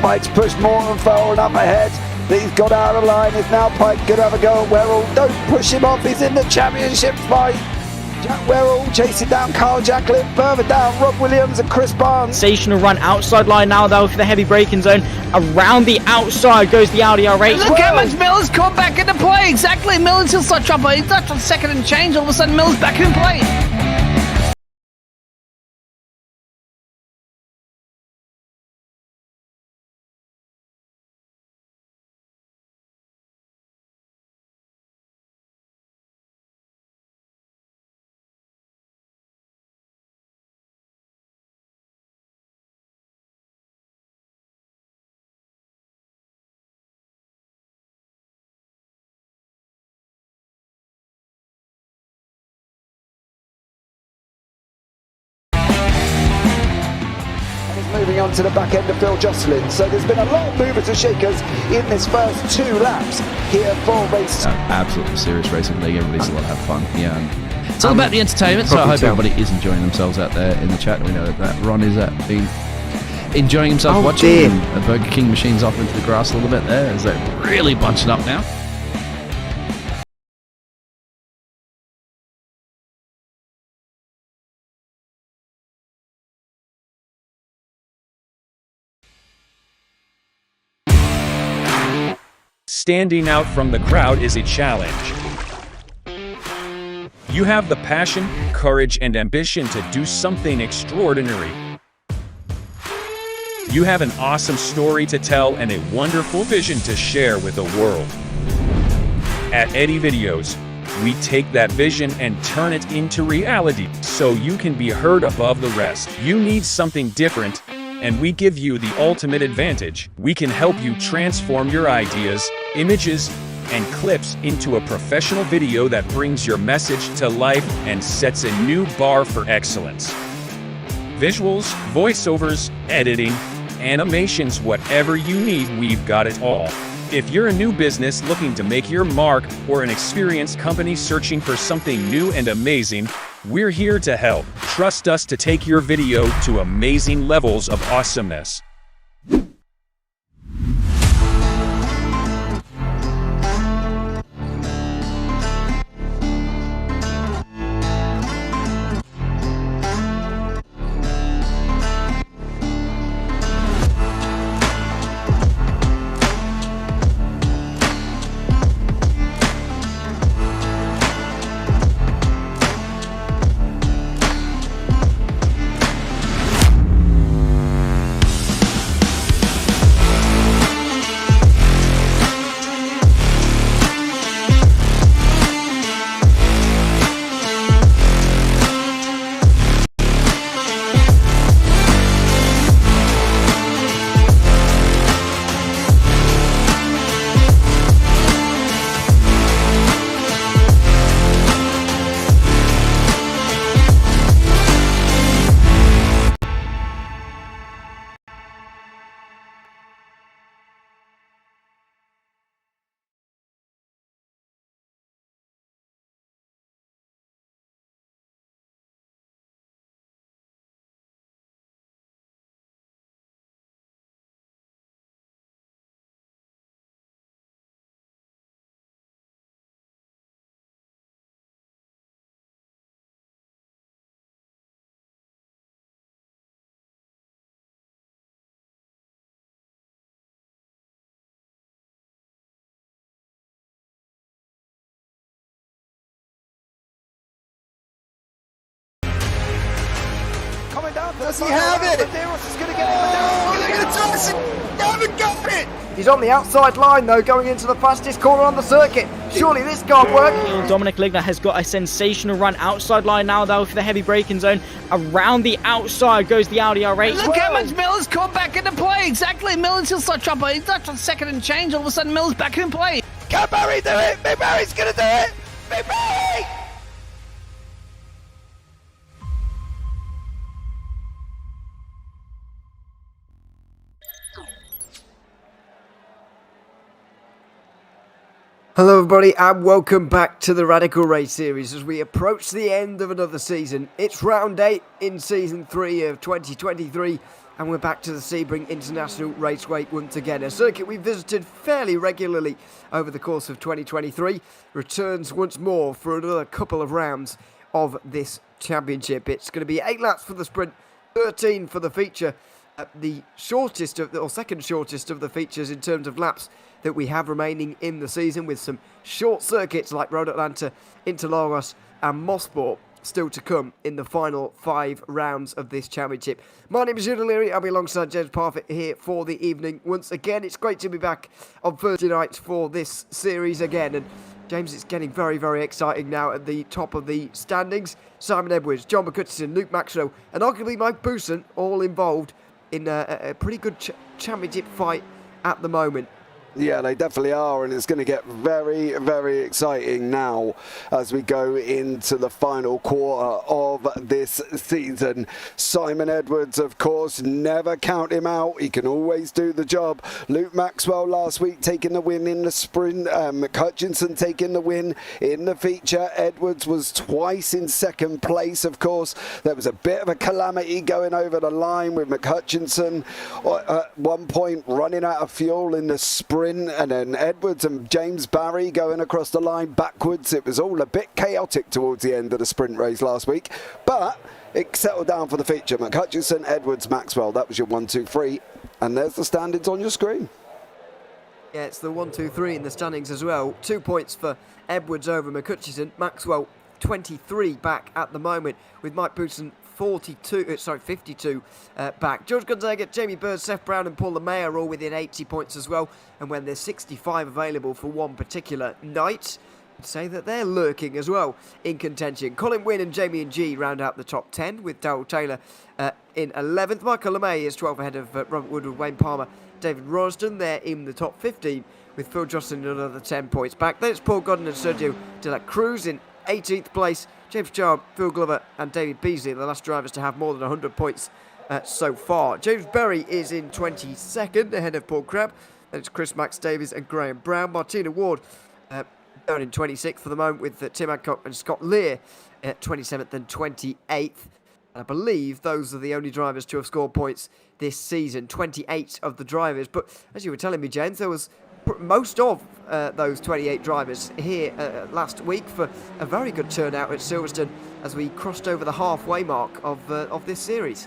Pike's pushed more and far enough ahead. He's got out of line. Is now Pike going to have a go at Werrell? Don't push him off. He's in the championship fight. Jack Werrell chasing down Carl Jacklin. Further down, Rob Williams and Chris Barnes. Sensational run outside line now though for the heavy braking zone. Around the outside goes the Audi R8. Look how much Miller's come back into play. Exactly. Miller's still such up. He's touched on second and change. All of a sudden, Miller's back in play. Moving on to the back end of Phil Jocelyn. So there's been a lot of movers and shakers in this first 2 laps here for race. Absolutely serious racing league. Everybody's allowed to have fun. Yeah. It's all about the entertainment, so I hope everybody is enjoying themselves out there in the chat. We know that Ron is been enjoying himself watching the Burger King machines off into the grass a little bit there as they're really bunching up now. Standing out from the crowd is a challenge. You have the passion, courage, and ambition to do something extraordinary. You have an awesome story to tell and a wonderful vision to share with the world. At Eddie Videos, we take that vision and turn it into reality so you can be heard above the rest. You need something different, and we give you the ultimate advantage. We can help you transform your ideas, images, and clips into a professional video that brings your message to life and sets a new bar for excellence. Visuals, voiceovers, editing, animations, whatever you need, we've got it all. If you're a new business looking to make your mark or an experienced company searching for something new and amazing, we're here to help. Trust us to take your video to amazing levels of awesomeness. Does he have it? Medeiros is going to get it. Medeiros is going to get it. He's on the outside line though, going into the fastest corner on the circuit. Surely this can't work. Dominic Ligner has got a sensational run outside line now though for the heavy braking zone. Around the outside goes the Audi R8. Look how much Miller's come back into play. Exactly. Miller's still such up. He's touched on second and change. All of a sudden, Miller's back in play. Can Barry do it? Big Barry's going to do it. Big Barry! Hello everybody and welcome back to the Radical Race series as we approach the end of another season. It's round 8 in season 3 of 2023 and we're back to the Sebring International Raceway once again. A circuit we visited fairly regularly over the course of 2023 returns once more for another couple of rounds of this championship. It's going to be 8 laps for the sprint, 13 for the feature. The shortest of or second shortest of the features in terms of laps that we have remaining in the season, with some short circuits like Road Atlanta, Interlagos and Mosport still to come in the final 5 rounds of this championship. My name is Ewan O'Leary. I'll be alongside James Parfitt here for the evening. Once again, it's great to be back on Thursday night for this series again. And James, it's getting very, very exciting now at the top of the standings. Simon Edwards, John McCutcheon, Luke Maxwell and arguably Mike Bousson all involved in a pretty good championship fight at the moment. Yeah, they definitely are, and it's going to get very, very exciting now as we go into the final quarter of this season. Simon Edwards, of course, never count him out. He can always do the job. Luke Maxwell last week taking the win in the sprint. McCutcheon taking the win in the feature. Edwards was twice in second place, of course. There was a bit of a calamity going over the line with McCutcheon at one point running out of fuel in the sprint. And then Edwards and James Barry going across the line backwards. It was all a bit chaotic towards the end of the sprint race last week, but it settled down for the feature. McCutcheon, Edwards, Maxwell, that was your 1, 2, 3, and there's the standings on your screen. Yeah, it's the 1, 2, 3 in the standings as well. 2 points for Edwards over McCutcheon. Maxwell 23 back at the moment, with Mike Bousson 52 back. George Gonzaga, Jamie Bird, Seth Brown and Paul LeMay are all within 80 points as well. And when there's 65 available for one particular night, I'd say that they're lurking as well in contention. Colin Wynn and Jamie and G round out the top 10, with Darryl Taylor in 11th. Michael LeMay is 12 ahead of Robert Woodward, Wayne Palmer, David Rosden. They're in the top 15, with Phil Johnson another 10 points back. Then it's Paul Godden and Sergio De La Cruz in 18th place. James Charb, Phil Glover and David Beasley are the last drivers to have more than 100 points so far. James Berry is in 22nd, ahead of Paul Crabb. Then it's Chris Max Davies and Graham Brown. Martina Ward down in 26th for the moment, with Tim Adcock and Scott Lear at 27th and 28th. And I believe those are the only drivers to have scored points this season, 28 of the drivers. But as you were telling me, James, there was most of those 28 drivers here last week for a very good turnout at Silverstone as we crossed over the halfway mark of this series.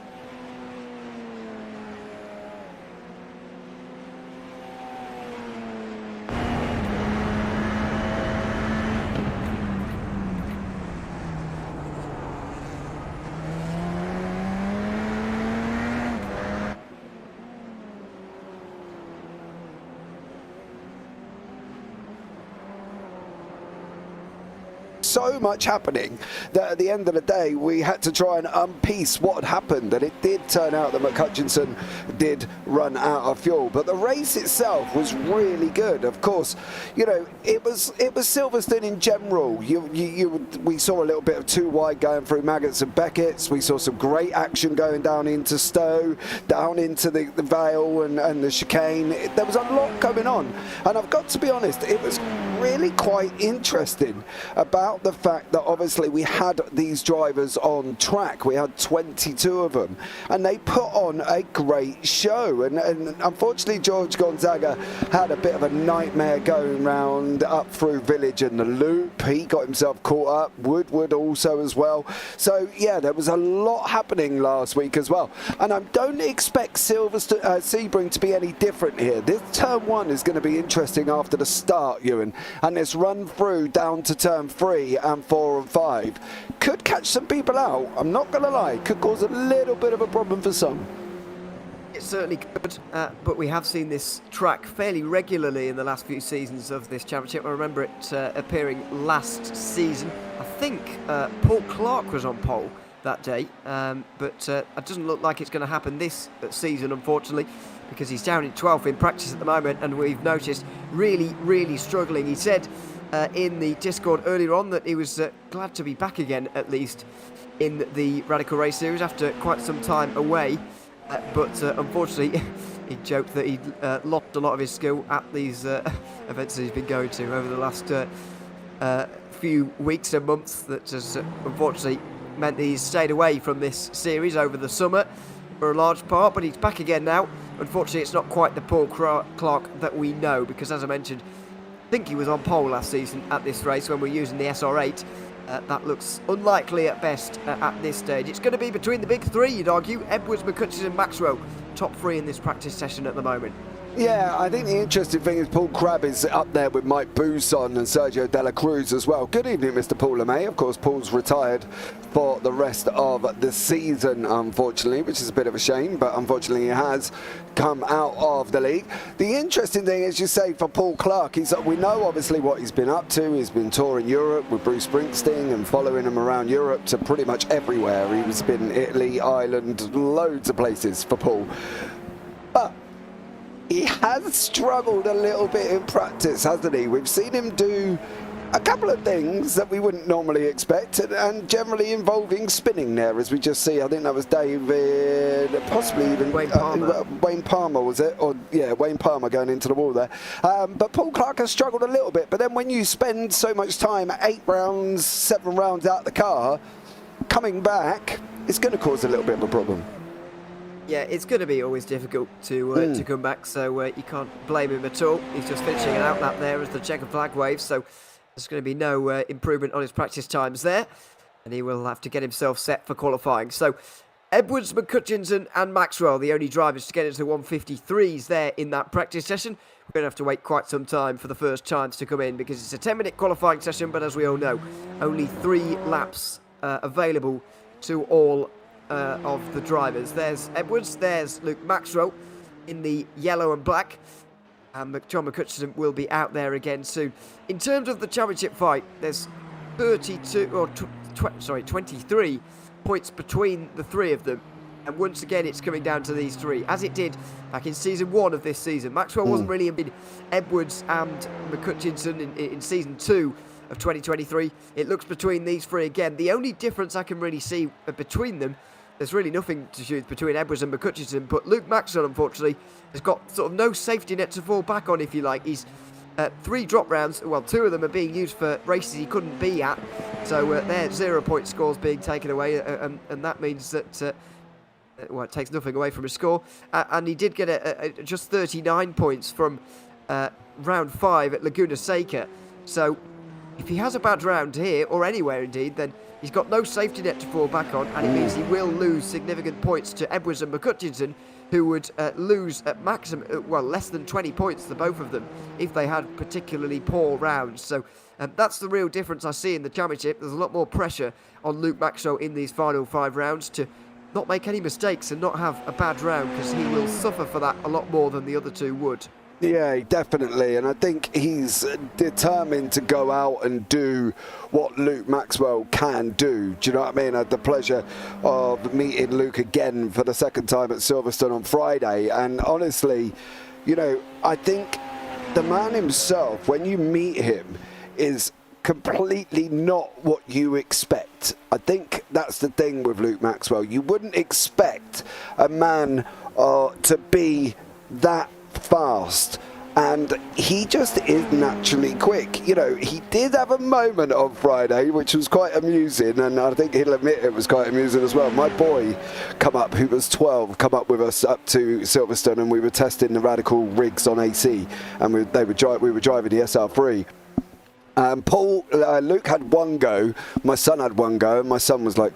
So much happening that at the end of the day we had to try and unpiece what had happened, and it did turn out that McCutcheon did run out of fuel, but the race itself was really good. Of course, you know, it was Silverstone in general. We saw a little bit of too wide going through Maggots and Beckett's. We saw some great action going down into Stowe, down into the Vale and the chicane. There was a lot going on, and I've got to be honest, it was really quite interesting about the fact that obviously we had these drivers on track. We had 22 of them, and they put on a great show. And unfortunately, George Gonzaga had a bit of a nightmare going round up through Village and the Loop. He got himself caught up. Woodward also as well. So yeah, there was a lot happening last week as well. And I don't expect Sebring to be any different here. This turn 1 is going to be interesting after the start, Ewan, and this run through down to turn 3 and 4 and 5 could catch some people out. I'm not going to lie, could cause a little bit of a problem for some. It certainly could, but we have seen this track fairly regularly in the last few seasons of this championship. I remember it appearing last season. I think Paul Clark was on pole that day, but it doesn't look like it's going to happen this season, unfortunately, because he's down in 12th in practice at the moment, and we've noticed really struggling. He said in the Discord earlier on that he was glad to be back again, at least in the Radical Race Series after quite some time away, but unfortunately he joked that he'd lost a lot of his skill at these events that he's been going to over the last few weeks and months. That has unfortunately meant that he's stayed away from this series over the summer. for a large part, but he's back again now. Unfortunately, it's not quite the Paul Clark that we know, because as I mentioned, I think he was on pole last season at this race when we're using the SR8. That looks unlikely at best at this stage. It's going to be between the big three, you'd argue. Edwards, McCutcheon and Maxwell, top three in this practice session at the moment. Yeah, I think the interesting thing is Paul Crabb is up there with Mike Bousson and Sergio Dela Cruz as well. Good evening, Mr. Paul LeMay. Of course, Paul's retired for the rest of the season, unfortunately, which is a bit of a shame, but unfortunately he has come out of the league. The interesting thing, as you say, for Paul Clark, is that we know obviously what he's been up to. He's been touring Europe with Bruce Springsteen and following him around Europe to pretty much everywhere. He's been Italy, Ireland, loads of places for Paul. But he has struggled a little bit in practice, hasn't he? We've seen him do a couple of things that we wouldn't normally expect, and generally involving spinning there, as we just see. I think that was David, possibly even Wayne Palmer. Wayne Palmer, was it? Or yeah, Wayne Palmer going into the wall there. But Paul Clark has struggled a little bit. But then when you spend so much time, 8 rounds, 7 rounds out the car, coming back, it's going to cause a little bit of a problem. Yeah, it's going to be always difficult to come back, so you can't blame him at all. He's just finishing an outlap there as the checker flag waves, so there's going to be no improvement on his practice times there, and he will have to get himself set for qualifying. So Edwards, McCutcheon and Maxwell, the only drivers to get into the 153s there in that practice session. We're going to have to wait quite some time for the first times to come in, because it's a 10-minute qualifying session, but as we all know, only 3 laps available to all of the drivers. There's Edwards, there's Luke Maxwell in the yellow and black, and John McCutcheon will be out there again soon. In terms of the championship fight, there's 23 points between the 3 of them, and once again it's coming down to these 3, as it did back in season 1 of this season. Maxwell wasn't really in Edwards and McCutcheon in season 2 of 2023. It looks between these 3 again. The only difference I can really see between them, there's really nothing to choose between Edwards and McCutcheon, but Luke Maxwell, unfortunately, has got sort of no safety net to fall back on, if you like. He's 3 drop rounds, well, 2 of them are being used for races he couldn't be at, so their 0-point scores being taken away, and that means that well, it takes nothing away from his score, and he did get just 39 points from round 5 at Laguna Seca, so if he has a bad round here, or anywhere indeed, then he's got no safety net to fall back on, and it means he will lose significant points to Edwards and McCutcheon, who would lose at maximum, well, less than 20 points, the both of them, if they had particularly poor rounds. So that's the real difference I see in the championship. There's a lot more pressure on Luke Maxwell in these final 5 rounds to not make any mistakes and not have a bad round, because he will suffer for that a lot more than the other 2 would. Yeah, definitely, and I think he's determined to go out and do what Luke Maxwell can do. Do you know what I mean? I had the pleasure of meeting Luke again for the 2nd time at Silverstone on Friday, and honestly, you know, I think the man himself, when you meet him, is completely not what you expect. I think that's the thing with Luke Maxwell. You wouldn't expect a man to be that fast, and he just is naturally quick. You know, he did have a moment on Friday which was quite amusing, and I think he'll admit it was quite amusing as well. My boy come up, who was 12, come up with us up to Silverstone, and we were testing the Radical rigs on AC, and we were driving the SR3. Luke had 1 go, my son had 1 go, and my son was like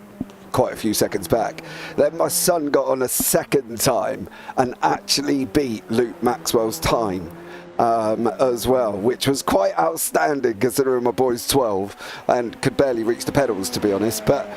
quite a few seconds back. Then my son got on a 2nd time and actually beat Luke Maxwell's time as well, which was quite outstanding considering my boy's 12 and could barely reach the pedals, to be honest. But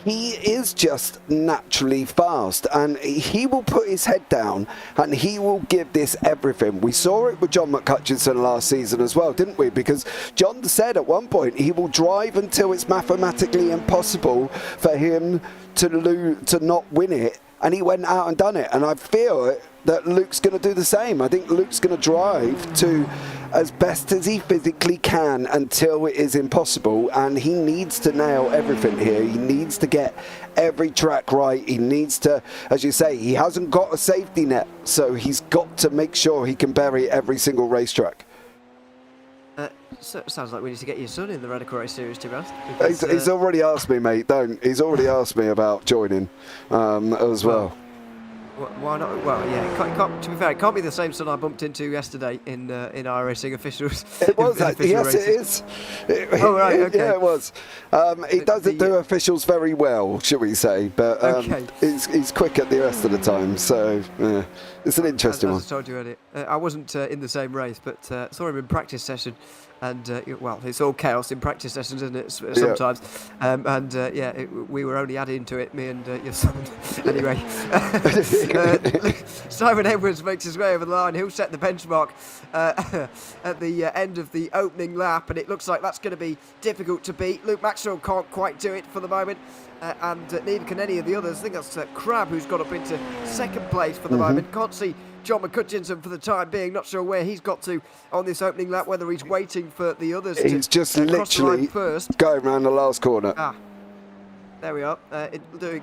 he is just naturally fast, and he will put his head down and he will give this everything. We saw it with John McCutcheon last season as well, didn't we? Because John said at one point he will drive until it's mathematically impossible for him to not win it, and he went out and done it. And I feel that Luke's going to do the same. I think Luke's going to drive to as best as he physically can until it is impossible, and he needs to nail everything here. He needs to get every track right. He needs to, as you say, he hasn't got a safety net, so he's got to make sure he can bury every single racetrack. So it sounds like we need to get your son in the Radical Race Series, to be honest. He's already asked me, mate. He's already asked me about joining as well. Why not? Well, yeah. To be fair, it can't be the same son I bumped into yesterday in iRacing officials. It was actually. Yes, races. it is. Oh, right, okay. Yeah, it was. He doesn't do officials very well, shall we say? But he's quick at the rest of the time. So it's an interesting one. As I told you earlier, I wasn't in the same race, but saw him in practice session. And, well, it's all chaos in practice sessions, isn't it, sometimes? Yeah. We were only adding to it, me and your son. Anyway, Simon Edwards makes his way over the line. He'll set the benchmark at the end of the opening lap, and it looks like that's going to be difficult to beat. Luke Maxwell can't quite do it for the moment, and neither can any of the others. I think that's Crab who's got up into second place for the moment. Can't see John McCutcheon for the time being. Not sure where he's got to on this opening lap, whether he's waiting for the others he's to just cross the line literally first. going around the last corner. There we are,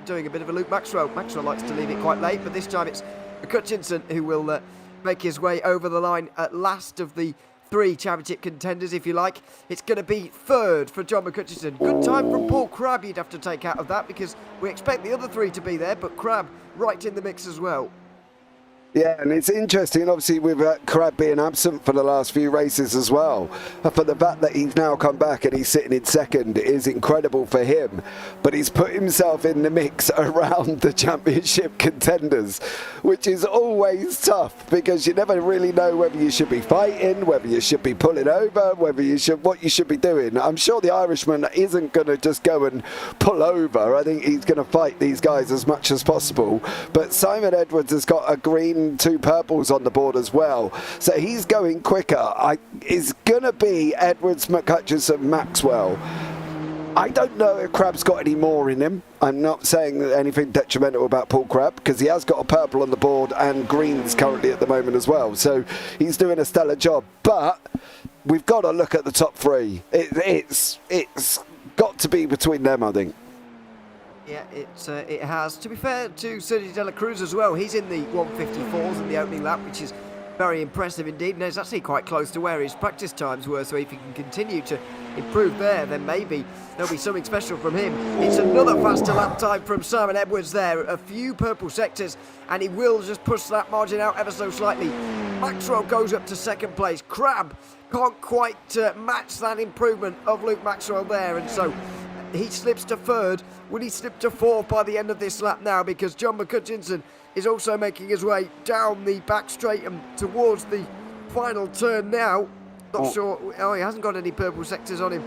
doing a bit of a Luke Maxwell. Maxwell likes to leave it quite late, but this time it's McCutcheon who will make his way over the line at last of the three championship contenders, if you like. It's going to be third for John McCutcheon. Good time from Paul Crabbe you'd have to take out of that, because we expect the other three to be there, but Crabbe right in the mix as well. Yeah, and it's interesting, obviously, with Crab being absent for the last few races as well. For the fact that he's now come back and he's sitting in second is incredible for him. But he's put himself in the mix around the championship contenders, which is always tough, because you never really know whether you should be fighting, whether you should be pulling over, what you should be doing. I'm sure the Irishman isn't going to just go and pull over. I think he's going to fight these guys as much as possible. But Simon Edwards has got a green, 2 purples on the board as well, so he's going quicker. It's gonna be Edwards, McCutcheon, Maxwell. I don't know if Crabbe's got any more in him. I'm not saying anything detrimental about Paul Crabbe, because he has got a purple on the board and greens currently at the moment as well, so he's doing a stellar job. But we've got to look at the top 3. It's got to be between them, I think. Yeah, it has. To be fair to Sergio De La Cruz as well, he's in the 154s in the opening lap, which is very impressive indeed, and it's actually quite close to where his practice times were, so if he can continue to improve there, then maybe there'll be something special from him. It's another faster lap time from Simon Edwards there, a few purple sectors, and he will just push that margin out ever so slightly. Maxwell goes up to second place. Crabbe can't quite match that improvement of Luke Maxwell there, and so he slips to third. Will he slip to fourth by the end of this lap now? Because John McCutcheon is also making his way down the back straight and towards the final turn now. Not sure. Oh, he hasn't got any purple sectors on him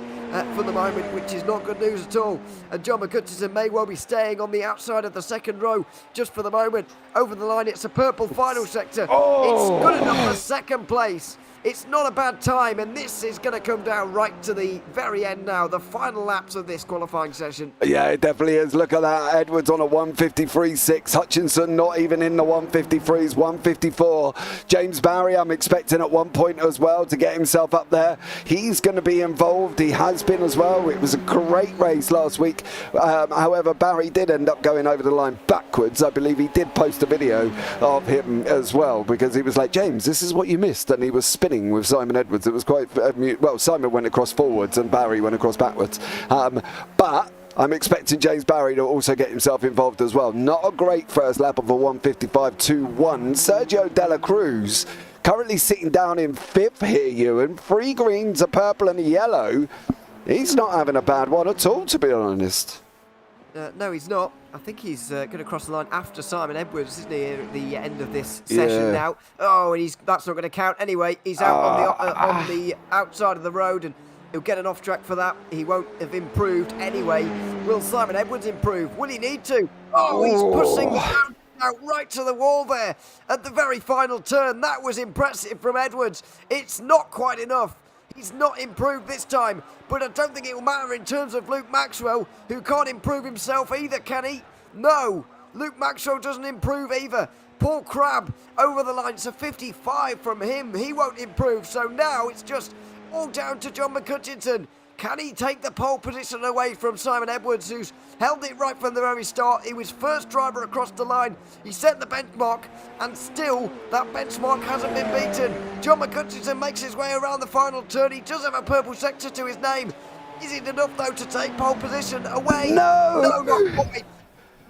for the moment, which is not good news at all. And John McCutcheon may well be staying on the outside of the second row just for the moment. Over the line, it's a purple final sector. It's good enough for second place. It's not a bad time, and this is going to come down right to the very end now, the final laps of this qualifying session. Yeah, it definitely is. Look at that. Edwards on a 153.6. Hutchinson not even in the 153s, 154. James Barry, I'm expecting at one point as well to get himself up there. He's going to be involved. He has been as well. It was a great race last week. However, Barry did end up going over the line backwards. I believe he did post a video of him as well, because he was like, James, this is what you missed. And he was spinning with Simon Edwards. It was quite well, Simon went across forwards and Barry went across backwards, but I'm expecting James Barry to also get himself involved as well. Not a great first lap of a 155.21. Sergio De La Cruz currently sitting down in 5th here, Ewan. 3 greens, a purple and a yellow. He's not having a bad one at all, to be honest. No, he's not. I think he's going to cross the line after Simon Edwards, isn't he, at the end of this session now? Oh, and that's not going to count. Anyway, he's out on the outside of the road, and he'll get an off track for that. He won't have improved anyway. Will Simon Edwards improve? Will he need to? Oh, he's pushing out right to the wall there at the very final turn. That was impressive from Edwards. It's not quite enough. He's not improved this time, but I don't think it will matter in terms of Luke Maxwell, who can't improve himself either, can he? No, Luke Maxwell doesn't improve either. Paul Crabbe over the line, so 55 from him. He won't improve, so now it's just all down to John McCutcheon. Can he take the pole position away from Simon Edwards, who's held it right from the very start? He was first driver across the line. He set the benchmark, and still that benchmark hasn't been beaten. John McCutcheon makes his way around the final turn. He does have a purple sector to his name. Is it enough, though, to take pole position away? No! No, not quite.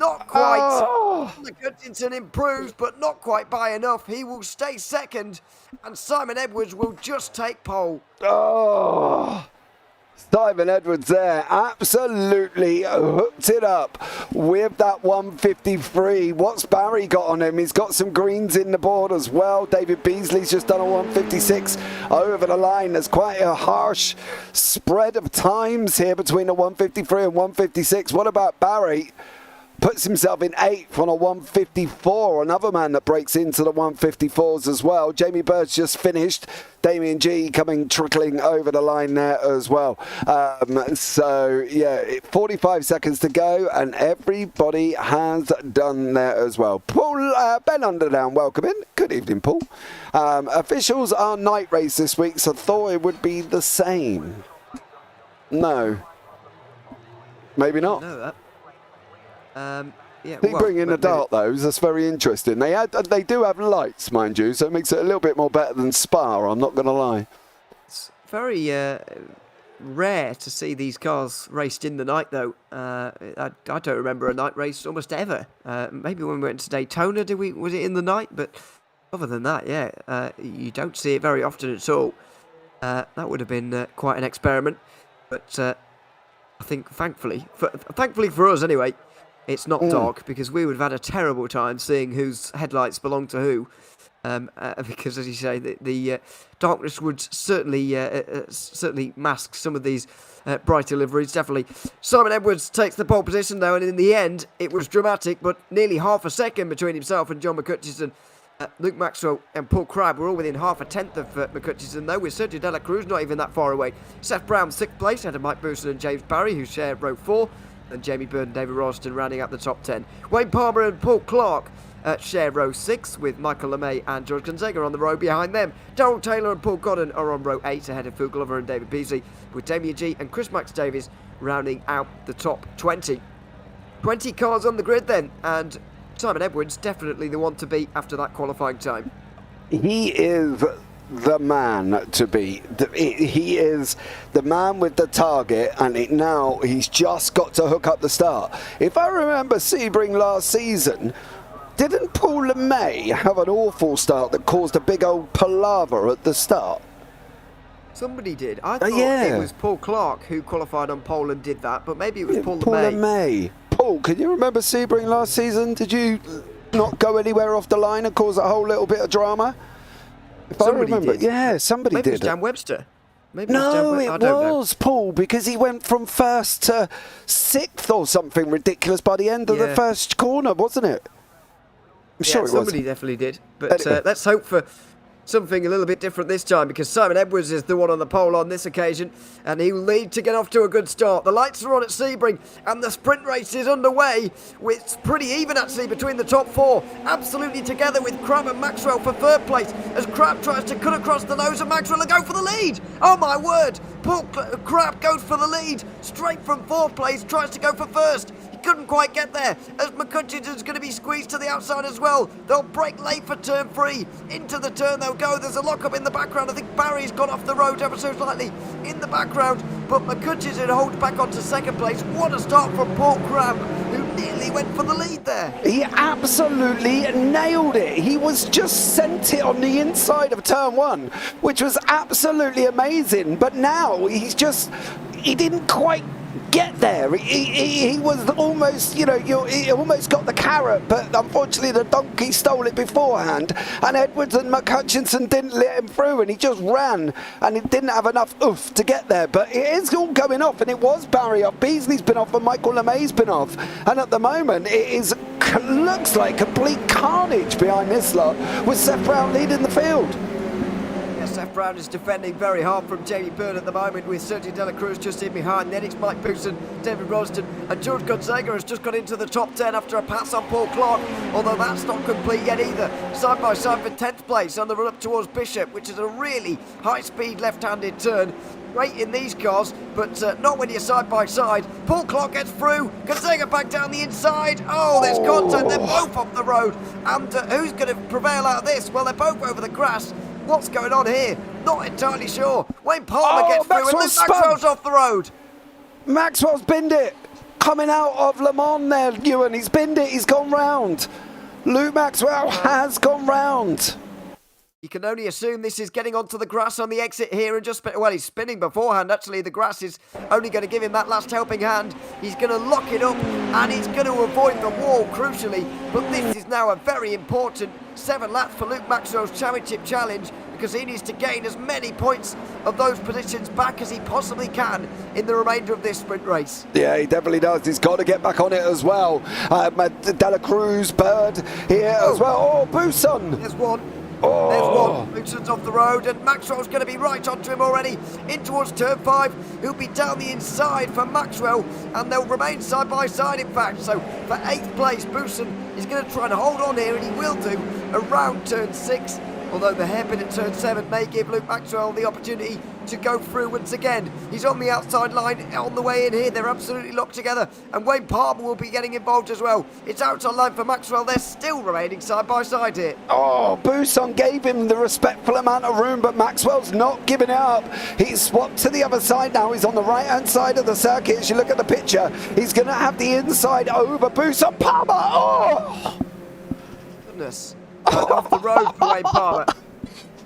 Not quite. Hutchinson improves, but not quite by enough. He will stay second, and Simon Edwards will just take pole. Oh, Simon Edwards there absolutely hooked it up with that 153. What's Barry got on him? He's got some greens in the board as well. David Beasley's just done a 156 over the line. There's quite a harsh spread of times here between the 153 and 156. What about Barry? Puts himself in 8th on a 154. Another man that breaks into the 154s as well. Jamie Bird's just finished. Damien G coming trickling over the line there as well. So, yeah, 45 seconds to go, and everybody has done there as well. Paul, Ben Underdown, welcome in. Good evening, Paul. Officials are night race this week, so thought it would be the same. No. Maybe not. No, yeah, Bring in the dart, though. That's very interesting. They do have lights, mind you, so it makes it a little bit more better than Spa, I'm not going to lie. It's very rare to see these cars raced in the night, though. I don't remember a night race almost ever. Maybe when we went to Daytona, was it in the night? But other than that, yeah, you don't see it very often at all. That would have been quite an experiment. But I think, thankfully for us anyway, it's not dark, because we would have had a terrible time seeing whose headlights belong to who. Because, as you say, the darkness would certainly mask some of these brighter liveries, definitely. Simon Edwards takes the pole position, though, and in the end, it was dramatic, but nearly half a second between himself and John McCutcheon. Luke Maxwell and Paul Crabb were all within half a tenth of McCutcheon, though, with Sergio De La Cruz not even that far away. Seth Brown, 6th place, ahead of Mike Booston and James Barry, who shared row 4. And Jamie Bird and David Ralston rounding out the top 10. Wayne Palmer and Paul Clark share row 6, with Michael LeMay and George Gonzaga on the row behind them. Darrell Taylor and Paul Godden are on row 8, ahead of Phil Glover and David Beasley, with Damien G and Chris Max Davies rounding out the top 20. 20 cars on the grid then, and Simon Edwards definitely the one to beat after that qualifying time. He is the man to beat. He is the man with the target, and now he's just got to hook up the start. If I remember Sebring last season, didn't Paul LeMay have an awful start that caused a big old palaver at the start? Somebody did. I thought it was Paul Clark who qualified on pole and did that, but maybe it was Paul LeMay. Paul, can you remember Sebring last season? Did you not go anywhere off the line and cause a whole little bit of drama? If somebody I remember, did. Yeah, somebody maybe did. Maybe it was Dan Webster. No, it was Paul, because he went from 1st to 6th or something ridiculous by the end of the first corner, wasn't it? I'm sure it was. Somebody definitely did. But anyway, let's hope for something a little bit different this time, because Simon Edwards is the one on the pole on this occasion, and he will lead to get off to a good start. The lights are on at Sebring, and the sprint race is underway. It's pretty even, actually, between the top 4. Absolutely together, with Crabb and Maxwell for 3rd place, as Crabb tries to cut across the nose of Maxwell and go for the lead. Oh, my word. Paul Crabb goes for the lead, straight from 4th place, tries to go for 1st. Couldn't quite get there, as McCutcheon's going to be squeezed to the outside as well. They'll break late for turn 3. Into the turn they'll go. There's a lock-up in the background. I think Barry's gone off the road ever so slightly in the background, but McCutcheon holds back onto 2nd place. What a start from Paul Crabb, who nearly went for the lead there. He absolutely nailed it. He was just sent it on the inside of turn 1, which was absolutely amazing. But now he didn't quite get there. He was almost, he almost got the carrot, but unfortunately the donkey stole it beforehand, and Edwards and McCutcheon didn't let him through, and he just ran, and he didn't have enough oof to get there. But it is all going off, and it was Barry off, Beasley's been off, and Michael LeMay's been off, and at the moment it looks like complete carnage behind this lot, with Seth Brown leading the field. Seth Brown is defending very hard from Jamie Bird at the moment, with Sergio De La Cruz just in behind. Then it's Mike Booston, David Ralston, and George Gonzaga has just got into the top 10 after a pass on Paul Clark, although that's not complete yet either. Side by side for 10th place on the run up towards Bishop, which is a really high-speed left-handed turn. Great in these cars, but not when you're side by side. Paul Clark gets through, Gonzaga back down the inside. Oh, there's contact, they're both off the road. And who's going to prevail out of this? Well, they're both over the grass. What's going on here? Not entirely sure. Wayne Palmer gets through, and Luke Maxwell's off the road. Maxwell's binned it. coming out of Le Mans there, Ewan. He's binned it. He's gone round. Luke Maxwell has gone round. You can only assume this is getting onto the grass on the exit here and just, well, he's spinning beforehand. Actually, the grass is only going to give him that last helping hand. He's going to lock it up and he's going to avoid the wall, crucially. But this is now a very important 7 laps for Luke Maxwell's championship challenge, because he needs to gain as many points of those positions back as he possibly can in the remainder of this sprint race. Yeah, he definitely does. He's got to get back on it as well. Dela Cruz, Bird here as well. Oh, Buson. There's one. Oh. There's one. Buson's off the road, and Maxwell's going to be right onto him already. In towards turn 5. He'll be down the inside for Maxwell, and they'll remain side by side, in fact. So for 8th place, Buson is going to try and hold on here, and he will do around turn 6. Although the hairpin at turn 7 may give Luke Maxwell the opportunity to go through once again. He's on the outside line on the way in here. They're absolutely locked together, and Wayne Palmer will be getting involved as well. It's outside line for Maxwell. They're still remaining side by side here. Oh, Buson gave him the respectful amount of room, but Maxwell's not giving it up. He's swapped to the other side now. He's on the right-hand side of the circuit. As you look at the picture, he's going to have the inside over Buson. Palmer! Oh! Goodness. Off the road for Wayne Palmer.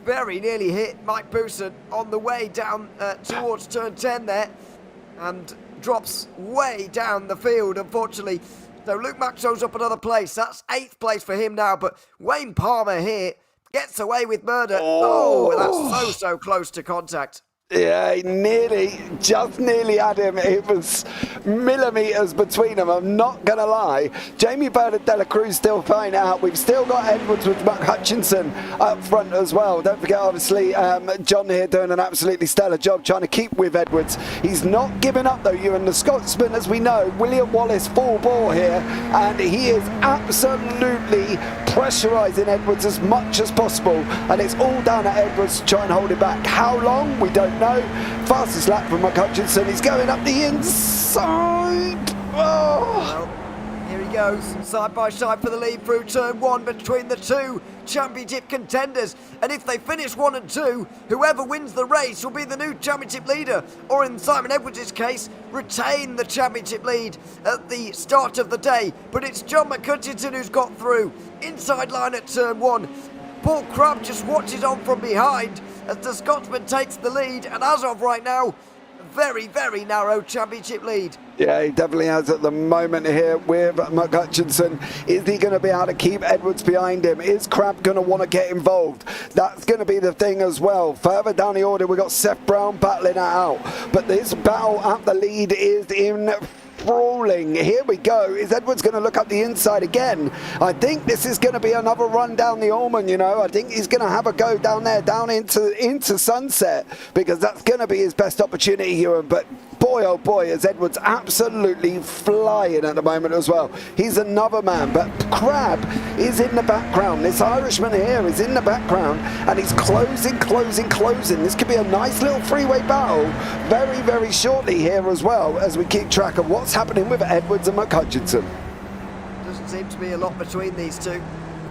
Very nearly hit Mike Buson on the way down towards turn 10 there, and drops way down the field, unfortunately. So Luke Maxwell's up another place. That's 8th place for him now, but Wayne Palmer here gets away with murder. Oh, that's so close to contact. Yeah, he just nearly had him. It was millimetres between them, I'm not going to lie. Jamie Bird and Dela Cruz still fighting out. We've still got Edwards with Mark Hutchinson up front as well. Don't forget, obviously, John here doing an absolutely stellar job trying to keep with Edwards. He's not giving up, though, Ewan. The Scotsman, as we know, William Wallace, full bore here, and he is absolutely pressurising Edwards as much as possible, and it's all down at Edwards to try and hold him back. How long? We don't know. Fastest lap from Mark Hutchinson. He's going up the inside. Oh. Well, here he goes, side by side for the lead through turn 1 between the two championship contenders. And if they finish 1 and 2, whoever wins the race will be the new championship leader, or in Simon Edwards' case, retain the championship lead at the start of the day. But it's John McHutchinson who's got through. Inside line at turn 1. Paul Crubb just watches on from behind as the Scotsman takes the lead, and as of right now, very narrow championship lead. Yeah, he definitely has at the moment here with Mark Hutchinson. Is he going to be able to keep Edwards behind him? Is Crabb going to want to get involved? That's going to be the thing as well. Further down the order, we've got Seth Brown battling it out. But this battle at the lead is in brawling. Here we go. Is Edwards going to look up the inside again? I think this is going to be another run down the Allman, you know. I think he's going to have a go down there, down into Sunset, because that's going to be his best opportunity here. But boy, oh boy, is Edwards absolutely flying at the moment as well. He's another man, but Crabb is in the background. This Irishman here is in the background, and he's closing. This could be a nice little freeway battle very shortly here as well, as we keep track of what's happening with Edwards and McHutchinson. Doesn't seem to be a lot between these two.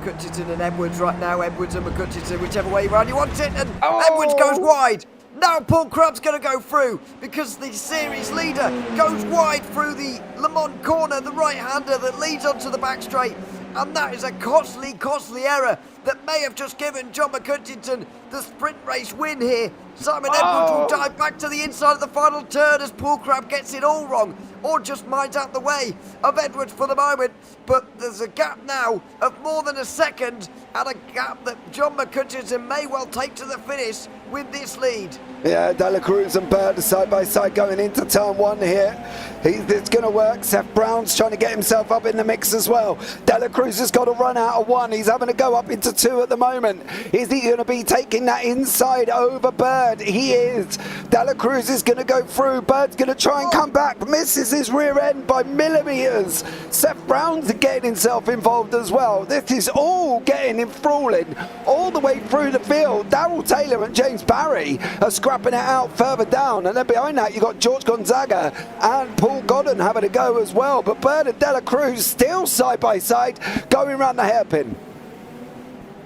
McHutchinson and Edwards right now. Edwards and McHutchinson, whichever way around you want it, and Edwards goes wide. Now Paul Crubb's going to go through, because the series leader goes wide through the Le Mans corner, the right-hander that leads onto the back straight. And that is a costly error that may have just given John McHutchinson the sprint race win here. Simon Edwards will dive back to the inside of the final turn as Paul Crubb gets it all wrong, or just minds out the way of Edwards for the moment. But there's a gap now of more than a second, and a gap that John McHutchinson may well take to the finish with this lead. Yeah, Dela Cruz and Bird are side by side going into turn 1 here. It's going to work. Seth Brown's trying to get himself up in the mix as well. Dela Cruz has got to run out of 1. He's having to go up into 2 at the moment. Is he going to be taking that inside over Bird? He is. Dela Cruz is going to go through. Bird's going to try and come back. Misses his rear end by millimetres. Seth Brown's getting himself involved as well. This is all getting enthralling all the way through the field. Darrell Taylor and James Barry are scrapping it out further down, and then behind that you've got George Gonzaga and Paul Godden having a go as well. But Bird and Dela Cruz still side by side going around the hairpin.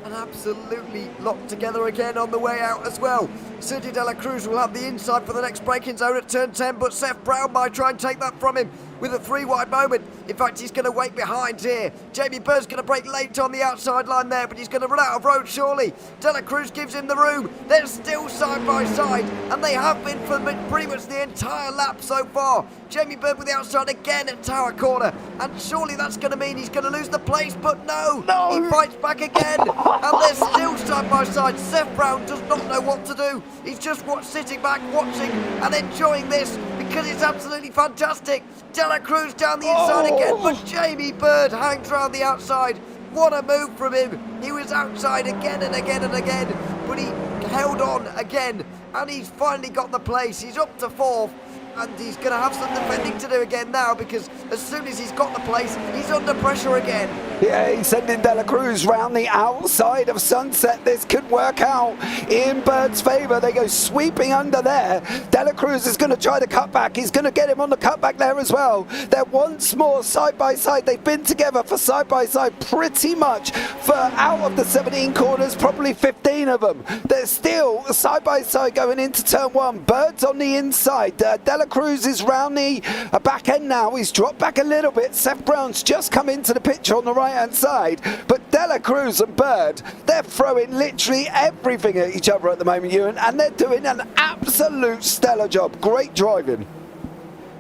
And absolutely locked together again on the way out as well. Sergio Dela Cruz will have the inside for the next braking zone at turn 10, but Seth Brown might try and take that from him with a 3-wide moment. In fact, he's going to wait behind here. Jamie Bird's going to break late on the outside line there, but he's going to run out of road surely. De La Cruz gives him the room. They're still side by side, and they have been for pretty much the entire lap so far. Jamie Bird with the outside again at Tower Corner, and surely that's going to mean he's going to lose the place, but no! He fights back again, and they're still side by side. Seth Brown does not know what to do. He's just sitting back, watching, and enjoying this, because it's absolutely fantastic. De La Cruz down the inside again, but Jamie Bird hangs around the outside. What a move from him. He was outside again and again and again, but he held on again, and he's finally got the place. He's up to 4th, and he's going to have some defending to do again now, because as soon as he's got the place, he's under pressure again. Yeah, he's sending De La Cruz round the outside of Sunset. This could work out in Bird's favour. They go sweeping under there. De La Cruz is going to try to cut back. He's going to get him on the cutback there as well. They're once more side by side. They've been together for side by side pretty much for out of the 17 corners, probably 15 of them. They're still side by side going into turn 1. Bird's on the inside. De La Cruz is round the back end now. He's dropped back a little bit. Seth Brown's just come into the picture on the right-hand side, but De La Cruz and Bird, they're throwing literally everything at each other at the moment, Ewan, and they're doing an absolute stellar job. Great driving.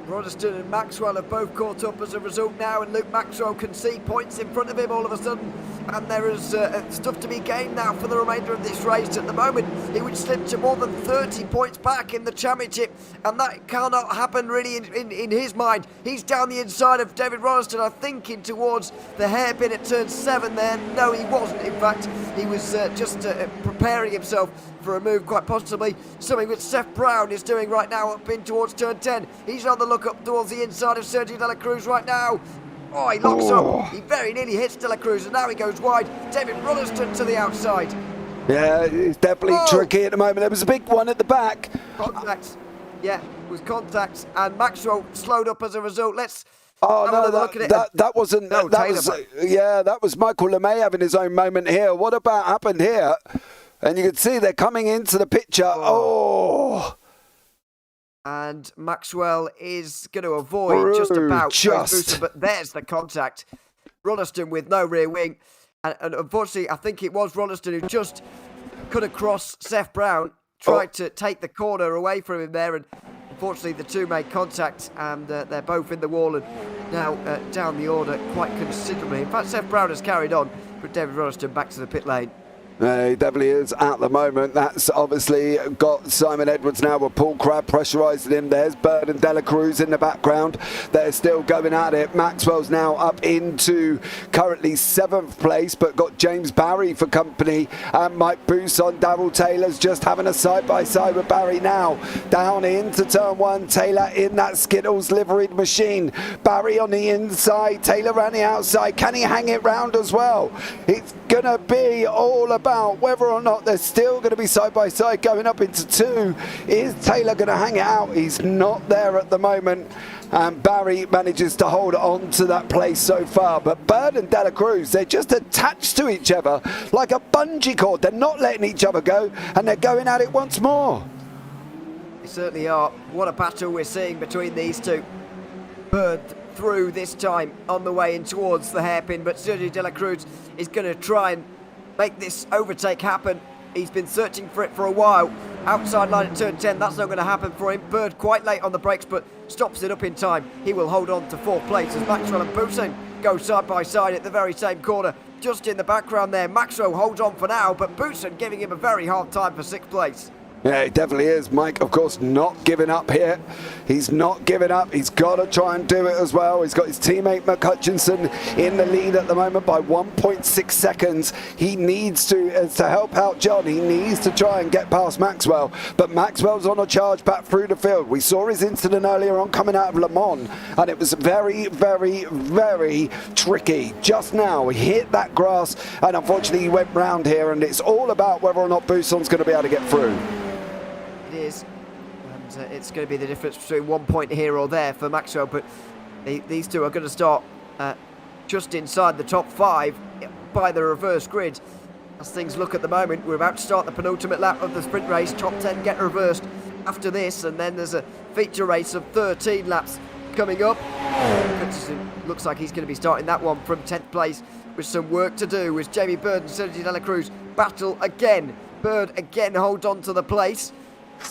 Roddeston and Maxwell have both caught up as a result now, and Luke Maxwell can see points in front of him all of a sudden, and there is stuff to be gained now for the remainder of this race. At the moment, he would slip to more than 30 points back in the championship, and that cannot happen really in his mind. He's down the inside of David Roddeston, I think, in towards the hairpin at turn 7 there. No, he wasn't. In fact, he was just preparing himself for a move, quite possibly something that Seth Brown is doing right now up in towards turn 10. He's on the look up towards the inside of Sergio De La Cruz right now. Oh, he locks up. He very nearly hits De La Cruz, and now he goes wide. David Roddeston to the outside. Yeah, it's definitely tricky at the moment. There was a big one at the back. Contact. Yeah, it was contact, and Maxwell slowed up as a result. Let's that wasn't. No, that was Michael LeMay having his own moment here. What about happened here? And you can see they're coming into the picture. And Maxwell is going to avoid just about Booster, but there's the contact. Roddeston with no rear wing. And unfortunately, I think it was Roddeston who just cut across Seth Brown, tried to take the corner away from him there, and unfortunately the two made contact, and they're both in the wall and now down the order quite considerably. In fact, Seth Brown has carried on, but David Roddeston back to the pit lane. He definitely is at the moment. That's obviously got Simon Edwards now with Paul Crabb pressurising him. There's Bird and De La Cruz in the background. They're still going at it. Maxwell's now up into currently 7th place, but got James Barry for company. And Mike Bousson, Darrell Taylor's just having a side-by-side with Barry now. Down into turn 1, Taylor in that Skittles liveried machine. Barry on the inside, Taylor around the outside. Can he hang it round as well? It's going to be all about whether or not they're still going to be side by side going up into 2. Is Taylor going to hang it out? He's not there at the moment, and Barry manages to hold on to that place so far. But Bird and De La Cruz, they're just attached to each other like a bungee cord. They're not letting each other go, and they're going at it once more. They certainly are. What a battle we're seeing between these two. Bird through this time on the way in towards the hairpin, but Sergio De La Cruz is going to try and make this overtake happen. He's been searching for it for a while. Outside line at turn 10, that's not going to happen for him. Bird quite late on the brakes, but stops it up in time. He will hold on to 4th place as Maxwell and Bousson go side by side at the very same corner. Just in the background there, Maxwell holds on for now, but Bousson giving him a very hard time for 6th place. Yeah, it definitely is. Mike, of course, not giving up here. He's not giving up. He's got to try and do it as well. He's got his teammate McHutchinson in the lead at the moment by 1.6 seconds. He needs to help out John. He needs to try and get past Maxwell. But Maxwell's on a charge back through the field. We saw his incident earlier on coming out of Le Mans, and it was very, very, very tricky. Just now, he hit that grass, and unfortunately, he went round here, and it's all about whether or not Bousson's going to be able to get through. Is, and it's going to be the difference between 1 point here or there for Maxwell, but these two are going to start just inside the top 5 by the reverse grid. As things look at the moment, we're about to start the penultimate lap of the sprint race. Top 10 get reversed after this, and then there's a feature race of 13 laps coming up. Hutchinson looks like he's going to be starting that one from 10th place with some work to do as Jamie Bird and Sergio De La Cruz battle again. Bird again holds on to the place.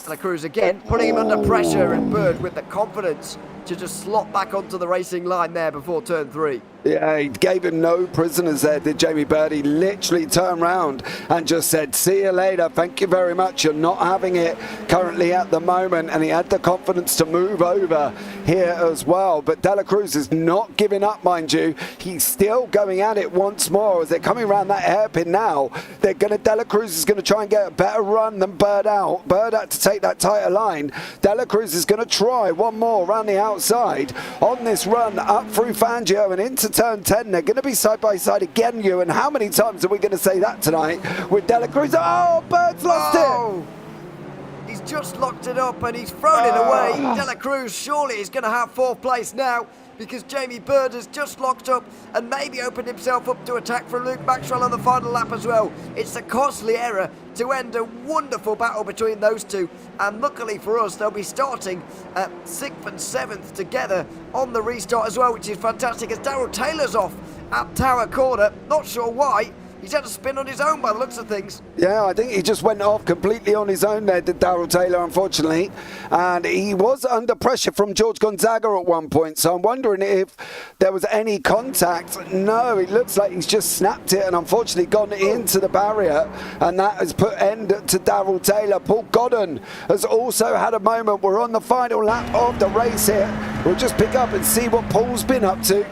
De La Cruz again putting him under pressure, and Bird with the confidence to just slot back onto the racing line there before turn 3. Yeah, he gave him no prisoners there, did Jamie Bird. He literally turned round and just said, see you later, thank you very much, you're not having it currently at the moment. And he had the confidence to move over here as well. But De La Cruz is not giving up, mind you. He's still going at it once more as they're coming around that hairpin now. De La Cruz is going to try and get a better run than Bird out. Bird had to take that tighter line. De La Cruz is going to try one more around the outside on this run up through Fangio and into turn 10. They're going to be side by side again, Ewan. How many times are we going to say that tonight with De La Cruz? Oh, Bird's lost it. He's just locked it up and he's thrown it away. De La Cruz surely is going to have 4th place now, because Jamie Bird has just locked up and maybe opened himself up to attack from Luke Maxwell on the final lap as well. It's a costly error to end a wonderful battle between those two, and luckily for us they'll be starting at 6th and 7th together on the restart as well, which is fantastic as Daryl Taylor's off at Tower Corner. Not sure why. He's had a spin on his own by the looks of things. Yeah, I think he just went off completely on his own there, did Daryl Taylor, unfortunately. And he was under pressure from George Gonzaga at one point, so I'm wondering if there was any contact. No, it looks like he's just snapped it and unfortunately gone into the barrier, and that has put end to Daryl Taylor. Paul Godden has also had a moment. We're on the final lap of the race here. We'll just pick up and see what Paul's been up to.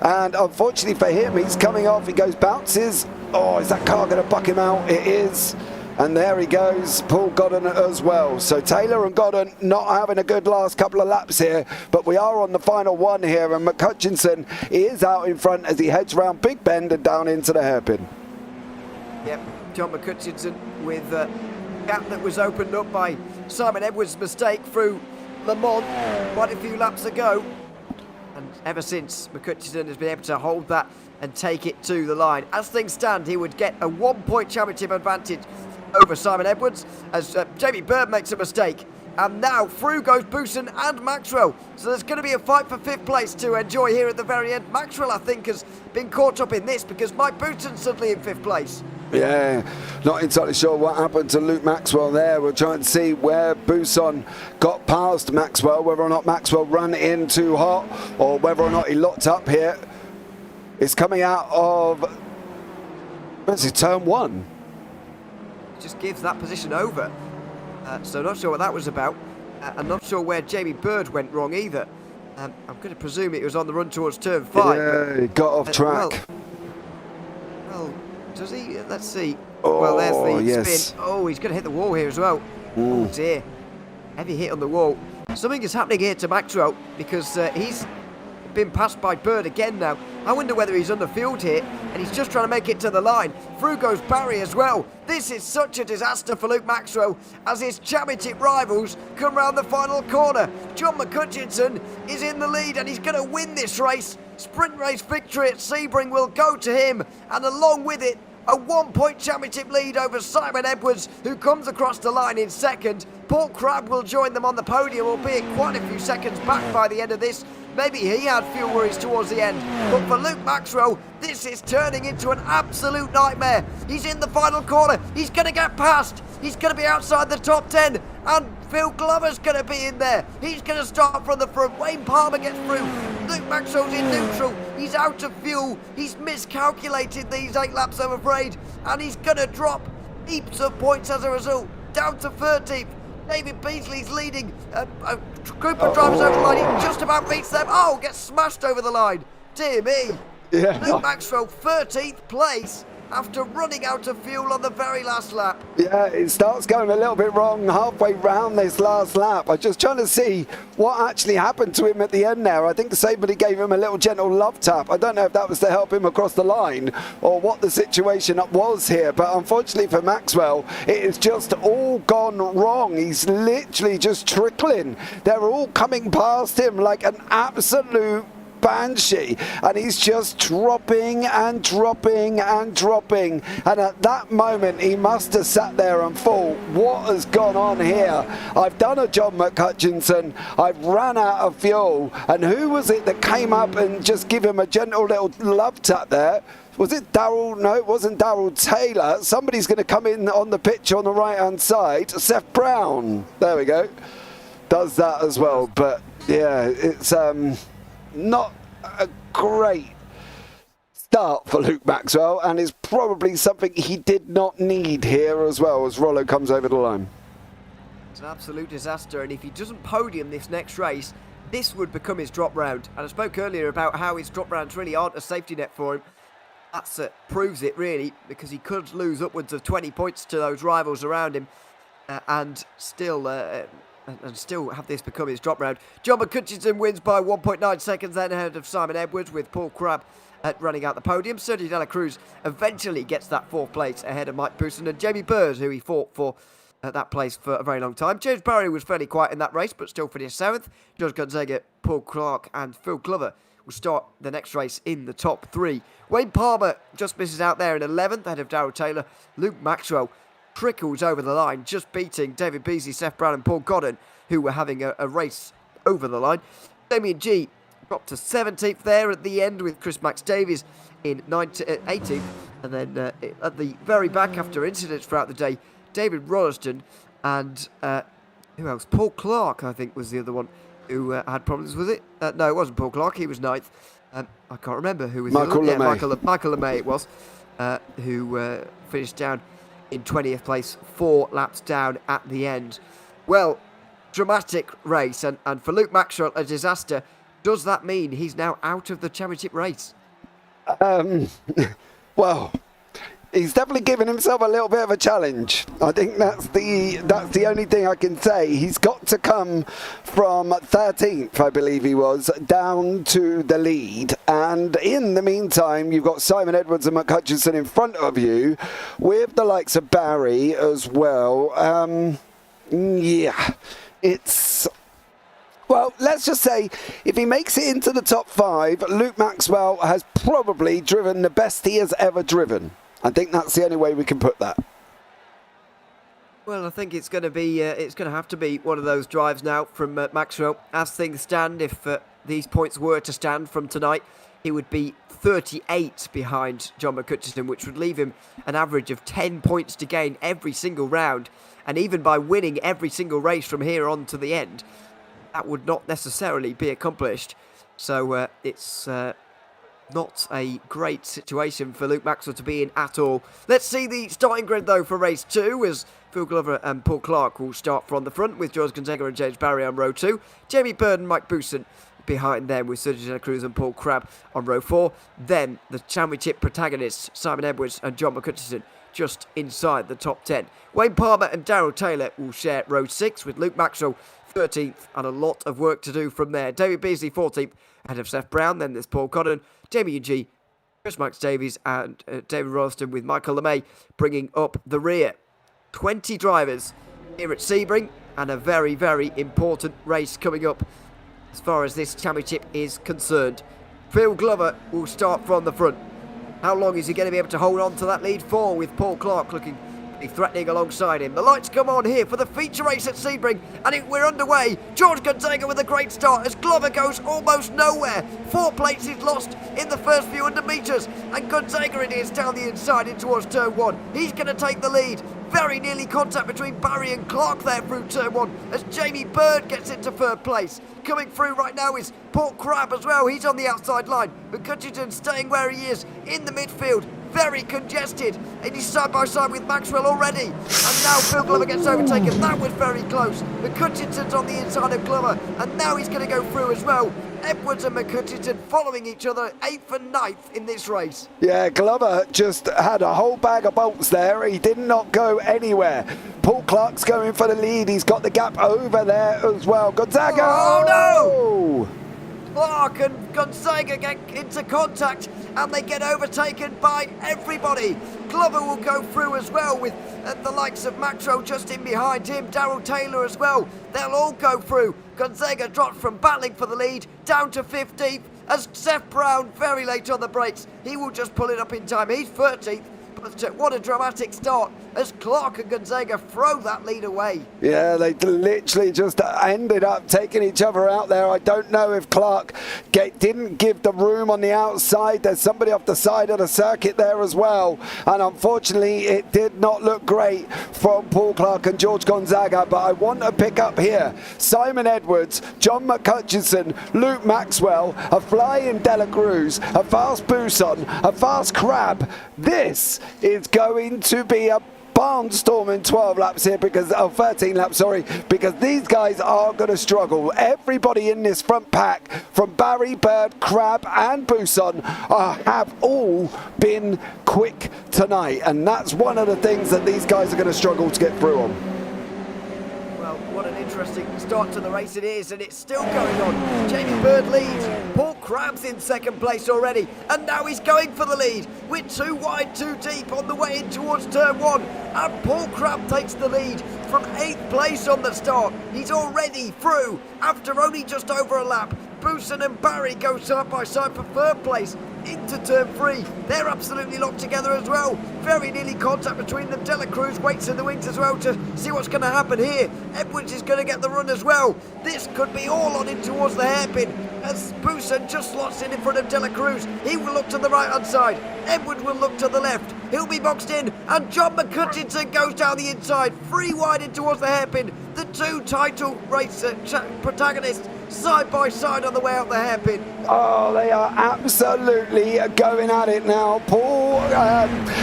And unfortunately for him, he's coming off. He goes, bounces. Oh, is that car going to buck him out? It is. And there he goes, Paul Godden as well. So Taylor and Godden not having a good last couple of laps here, but we are on the final one here, and McCutcheon is out in front as he heads round Big Bend and down into the hairpin. Yep, John McCutcheon with a gap that was opened up by Simon Edwards' mistake through Le Mans quite a few laps ago. And ever since, McCutcheon has been able to hold that and take it to the line. As things stand, he would get a 1-point championship advantage over Simon Edwards as Jamie Bird makes a mistake. And now through goes Bousson and Maxwell. So there's going to be a fight for 5th place to enjoy here at the very end. Maxwell, I think, has been caught up in this because Mike Bousson's suddenly in 5th place. Yeah, not entirely sure what happened to Luke Maxwell there. We're trying to see where Bousson got past Maxwell, whether or not Maxwell ran in too hot or whether or not he locked up here. It's coming out of, what's it, turn 1? Just gives that position over. So not sure what that was about. I'm not sure where Jamie Bird went wrong either. I'm going to presume it was on the run towards turn 5. Yeah, he got off track. Well, does he? Let's see. Well, there's the spin. Oh, he's going to hit the wall here as well. Oh dear. Heavy hit on the wall. Something is happening here to Maxwell because he's been passed by Bird again now. I wonder whether he's underfueled here and he's just trying to make it to the line. Through goes Barry as well. This is such a disaster for Luke Maxwell as his championship rivals come round the final corner. John McCutcheon is in the lead and he's going to win this race. Sprint race victory at Sebring will go to him, and along with it, a 1-point championship lead over Simon Edwards, who comes across the line in 2nd. Paul Crabb will join them on the podium, albeit quite a few seconds back by the end of this. Maybe he had fuel worries towards the end. But for Luke Maxwell, this is turning into an absolute nightmare. He's in the final corner. He's going to get past. He's going to be outside the top 10. And Phil Glover's going to be in there. He's going to start from the front. Wayne Palmer gets through. Luke Maxwell's in neutral. He's out of fuel. He's miscalculated these 8 laps, I'm afraid. And he's going to drop heaps of points as a result. Down to 13th. David Beasley's leading a group of drivers over the line. He just about beats them. Oh, gets smashed over the line. Dear me. Yeah. Luke Maxwell, 13th place after running out of fuel on the very last lap. Yeah, it starts going a little bit wrong halfway round this last lap. I'm just trying to see what actually happened to him at the end there. I think somebody gave him a little gentle love tap. I don't know if that was to help him across the line or what the situation was here, but unfortunately for Maxwell, it is just all gone wrong. He's literally just trickling. They're all coming past him like an absolute Banshee, and he's just dropping and dropping and dropping. And at that moment, he must have sat there and thought, what has gone on here? I've done a John McHutchinson, I've ran out of fuel. And who was it that came up and just give him a gentle little love tap there? Was it Darryl? No, it wasn't Darryl Taylor. Somebody's going to come in on the pitch on the right-hand side. Seth Brown. There we go. Does that as well. But, yeah, it's not a great start for Luke Maxwell, and is probably something he did not need here as well as Rollo comes over the line. It's an absolute disaster, and if he doesn't podium this next race, this would become his drop round. And I spoke earlier about how his drop rounds really aren't a safety net for him. That proves it, really, because he could lose upwards of 20 points to those rivals around him and still have this become his drop round. John McHutchinson wins by 1.9 seconds then ahead of Simon Edwards, with Paul Crabb running out the podium. Sergio De La Cruz eventually gets that 4th place ahead of Mike Bousson and Jamie Bird, who he fought for that place for a very long time. James Barry was fairly quiet in that race, but still finished 7th. George Gonzaga, Paul Clark and Phil Glover will start the next race in the top 3. Wayne Palmer just misses out there in 11th ahead of Darryl Taylor. Luke Maxwell trickles over the line, just beating David Beasley, Seth Brown and Paul Godden, who were having a race over the line. Damien G dropped to 17th there at the end, with Chris Max Davies in 18th. And then at the very back, after incidents throughout the day, David Rolleston and who else? Paul Clark, I think, was the other one who had problems with it. No, it wasn't Paul Clark. He was 9th. I can't remember who was Michael the other. LeMay. Yeah, Michael LeMay it was, who finished down in 20th place, 4 laps down at the end. Well, dramatic race, and for Luke Maxwell, a disaster. Does that mean he's now out of the championship race? Well, he's definitely given himself a little bit of a challenge. I think that's the only thing I can say. He's got to come from 13th, I believe he was, down to the lead. And in the meantime, you've got Simon Edwards and McHutchinson in front of you, with the likes of Barry as well. Yeah, it's... Well, let's just say, if he makes it into the top 5, Luke Maxwell has probably driven the best he has ever driven. I think that's the only way we can put that. Well, I think it's going to have to be one of those drives now from Maxwell. As things stand, if these points were to stand from tonight, he would be 38 behind John McHutchinson, which would leave him an average of 10 points to gain every single round. And even by winning every single race from here on to the end, that would not necessarily be accomplished. So it's not a great situation for Luke Maxwell to be in at all. Let's see the starting grid, though, for race 2, as Phil Glover and Paul Clark will start from the front, with George Gonzaga and James Barry on row 2. Jamie Bird and Mike Bousson behind them, with Sergio De La Cruz and Paul Crabb on row 4. Then the championship protagonists, Simon Edwards and John McHutchinson, just inside the top 10. Wayne Palmer and Darryl Taylor will share row 6, with Luke Maxwell 13th, and a lot of work to do from there. David Beasley 14th ahead of Seth Brown. Then there's Paul Godden, Jamie G, Chris Max Davies and David Rolleston, with Michael LeMay bringing up the rear. 20 drivers here at Sebring, and a very, very important race coming up as far as this championship is concerned. Phil Glover will start from the front. How long is he going to be able to hold on to that lead for, with Paul Clark looking threatening alongside him? The lights come on here for the feature race at Sebring, and we're underway. George Gonzaga with a great start as Glover goes almost nowhere. 4 places lost in the first few 100 metres, and Gonzaga it is down the inside in towards turn 1. He's going to take the lead. Very nearly contact between Barry and Clark there through turn 1 as Jamie Bird gets into 3rd place. Coming through right now is Paul Crabb as well. He's on the outside line. McHutchinson staying where he is in the midfield. Very congested, and he's side by side with Maxwell already. And now Phil Glover gets overtaken. That was very close. McHutchinson's on the inside of Glover, and now he's going to go through as well. Edwards and McHutchinson following each other, 8th and 9th in this race. Yeah, Glover just had a whole bag of bolts there. He did not go anywhere. Paul Clark's going for the lead. He's got the gap over there as well. Gonzaga! Oh, no! Clark and Gonzaga get into contact, and they get overtaken by everybody. Glover will go through as well, with The likes of Maxwell just in behind him, Darryl Taylor as well. They'll all go through. Gonzaga dropped from battling for the lead down to 15th as Seth Brown very late on the brakes. He will just pull it up in time. He's 13th. But what a dramatic start as Clark and Gonzaga throw that lead away. Yeah, they literally just ended up taking each other out there. I don't know if Clark didn't give the room on the outside. There's somebody off the side of the circuit there as well. And unfortunately, it did not look great from Paul Clark and George Gonzaga. But I want to pick up here Simon Edwards, John McCutcheon, Luke Maxwell, a flying Dela Cruz, a fast Buson, a fast Crab. This is going to be a barnstorm in 12 laps here because 13 laps, sorry, because these guys are going to struggle. Everybody in this front pack from Barry, Bird, Crab and Buson have all been quick tonight, and that's one of the things that these guys are going to struggle to get through on. Well, what an interesting start to the race it is, and it's still going on. Jamie Bird leads. Paul Crab's in second place already, and now he's going for the lead. We're too wide, too deep on the way in towards turn 1, and Paul Crab takes the lead from 8th place on the start. He's already through after only just over a lap. Buson and Barry go side by side for 3rd place into turn 3. They're absolutely locked together as well. Very nearly contact between them. Dela Cruz waits in the wings as well to see what's going to happen here. Edwards is going to get the run as well. This could be all on in towards the hairpin as Buson just slots in front of Dela Cruz. He will look to the right hand side. Edwards will look to the left. He'll be boxed in, and John McCutcheon goes down the inside. 3 wide in towards the hairpin. The 2 title race protagonists side by side on the way up the hairpin. Oh, they are absolutely going at it now. Paul,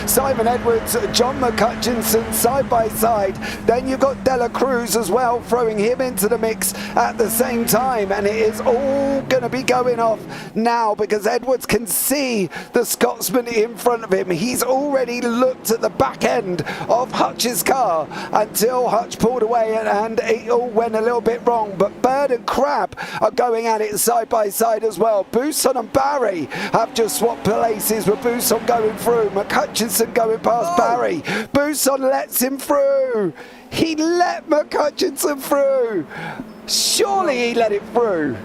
Simon Edwards, John McCutcheon side by side. Then you've got Dela Cruz as well, throwing him into the mix at the same time. And it is all going to be going off now because Edwards can see the Scotsman in front of him. He's already looked at the back end of Hutch's car until Hutch pulled away and it all went a little bit wrong. But Bird and Crab are going at it side by side as well. Buson and Barry have just swapped places with Buson going through. McCutcheon going past Barry. Buson lets him through. He let McCutcheon through. Surely he let it through.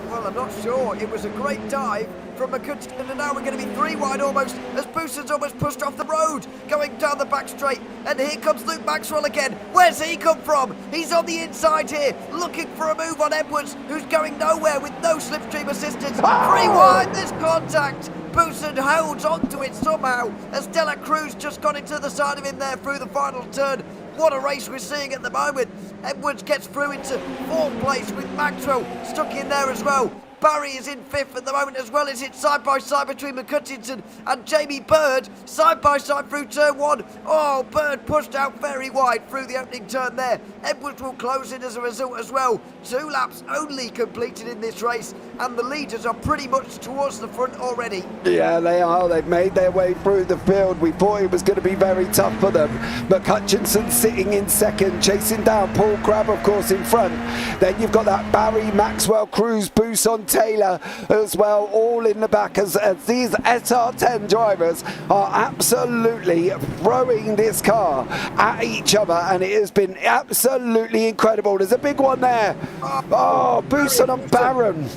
Well, I'm not sure. It was a great dive from McCutcheon, and now we're going to be 3 wide almost as Buson's almost pushed off the road, going down the back straight. And here comes Luke Maxwell again. Where's he come from? He's on the inside here, looking for a move on Edwards, who's going nowhere with no slipstream assistance. 3 wide, there's contact. Buson holds onto it somehow as Dela Cruz just got into the side of him there through the final turn. What a race we're seeing at the moment. Edwards gets through into 4th place with Maxwell stuck in there as well. Barry is in 5th at the moment as well. It's side by side between McCutcheon and Jamie Bird. Side by side through turn 1. Oh, Bird pushed out very wide through the opening turn there. Edwards will close in as a result as well. 2 laps only completed in this race, and the leaders are pretty much towards the front already. Yeah, they are. They've made their way through the field. We thought it was going to be very tough for them. McCutcheon sitting in 2nd, chasing down Paul Crab, of course, in front. Then you've got that Barry, Maxwell, Cruz, Buson, Taylor as well, all in the back as these SR10 drivers are absolutely throwing this car at each other, and it has been absolutely incredible. There's a big one there. Oh, Buson and Barron.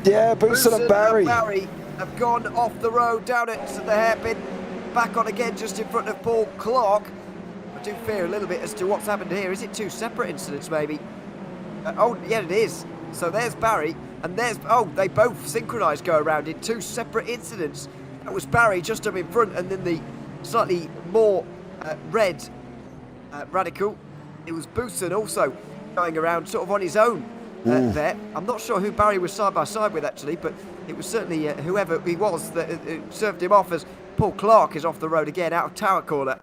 Yeah, Buson and Barry have gone off the road down at the hairpin, back on again just in front of Paul Clark. I do fear a little bit as to what's happened here. Is it 2 separate incidents maybe? Oh yeah, it is. So there's Barry, and there's, oh, they both synchronised go around in 2 separate incidents. That was Barry just up in front, and then the slightly more red radical, it was Buson also going around sort of on his own there. I'm not sure who Barry was side by side with actually, but it was certainly whoever he was that served him off as Paul Clark is off the road again out of Tower Corner.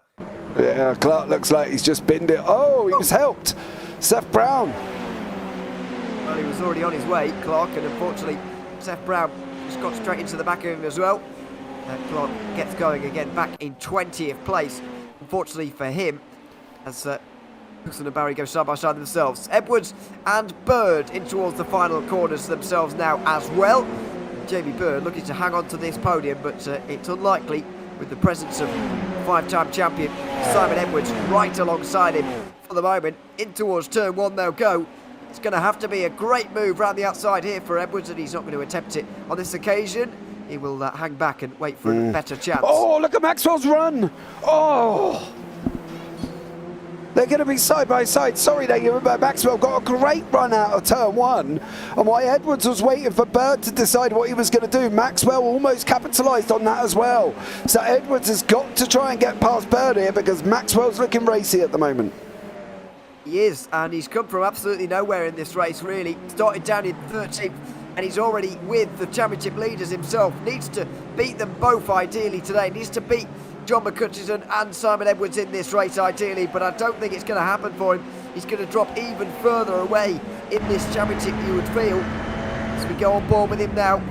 Yeah, Clark looks like he's just binned it. Oh, he was helped. Seth Brown. Well, he was already on his way, Clark, and unfortunately Seth Brown just got straight into the back of him as well. Clark gets going again back in 20th place, unfortunately for him, as Buson and Barry go side by side themselves. Edwards and Bird in towards the final corners themselves now as well. Jamie Bird looking to hang on to this podium, but it's unlikely with the presence of five-time champion Simon Edwards right alongside him for the moment. In towards turn one they'll go. It's going to have to be a great move round the outside here for Edwards, and he's not going to attempt it on this occasion. He will hang back and wait for a better chance. Oh, look at Maxwell's run. Oh. They're going to be side by side. Sorry there, but Maxwell got a great run out of turn one. And while Edwards was waiting for Bird to decide what he was going to do, Maxwell almost capitalised on that as well. So Edwards has got to try and get past Bird here because Maxwell's looking racy at the moment. He is, and he's come from absolutely nowhere in this race, really. Started down in 13th, and he's already with the championship leaders himself. Needs to beat them both ideally today. Needs to beat John McCutcheon and Simon Edwards in this race ideally, but I don't think it's going to happen for him. He's going to drop even further away in this championship, you would feel, as we go on board with him now.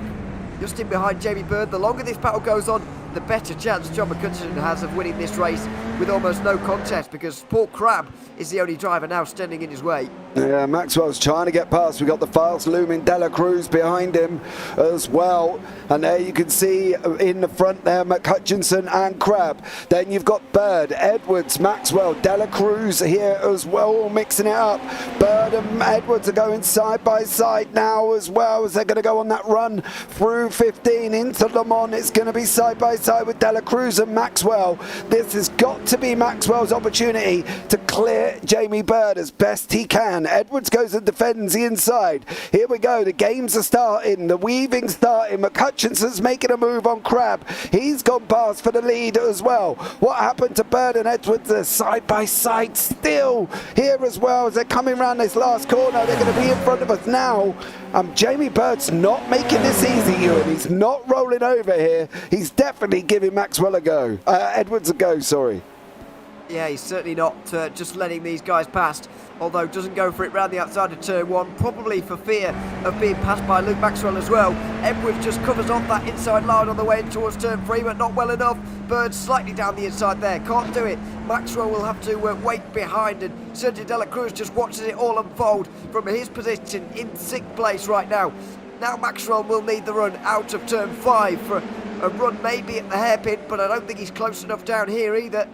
Just in behind Jamie Bird. The longer this battle goes on, the better chance John McCutcheon has of winning this race with almost no contest, because Paul Crabb is the only driver now standing in his way. Yeah, Maxwell's trying to get past. We've got the fast looming Dela Cruz behind him as well. And there you can see in the front there McCutcheon and Crabb. Then you've got Bird, Edwards, Maxwell, Dela Cruz here as well, all mixing it up. Bird and Edwards are going side by side now as well, as they're going to go on that run through 15 into Le Mans. It's going to be side by side with Dela Cruz and Maxwell. This has got to be Maxwell's opportunity to clear Jamie Bird as best he can. Edwards goes and defends the inside. Here we go, the games are starting, the weaving's starting. McCutcheon's making a move on Crabb. He's gone past for the lead as well. What happened to Bird and Edwards? They're side by side still here as well as they're coming around this last corner. They're going to be in front of us now. Jamie Bird's not making this easy, Ewan. He's not rolling over here. He's definitely giving Maxwell a go. Edwards a go, sorry. Yeah, he's certainly not just letting these guys past, although doesn't go for it round the outside of turn one, probably for fear of being passed by Luke Maxwell as well. Edwards just covers off that inside line on the way towards turn three, but not well enough. Bird slightly down the inside there, can't do it. Maxwell will have to wait behind, and Sergio Dela Cruz just watches it all unfold from his position in 6th place right now. Now Maxwell will need the run out of turn 5 for a run maybe at the hairpin, but I don't think he's close enough down here either.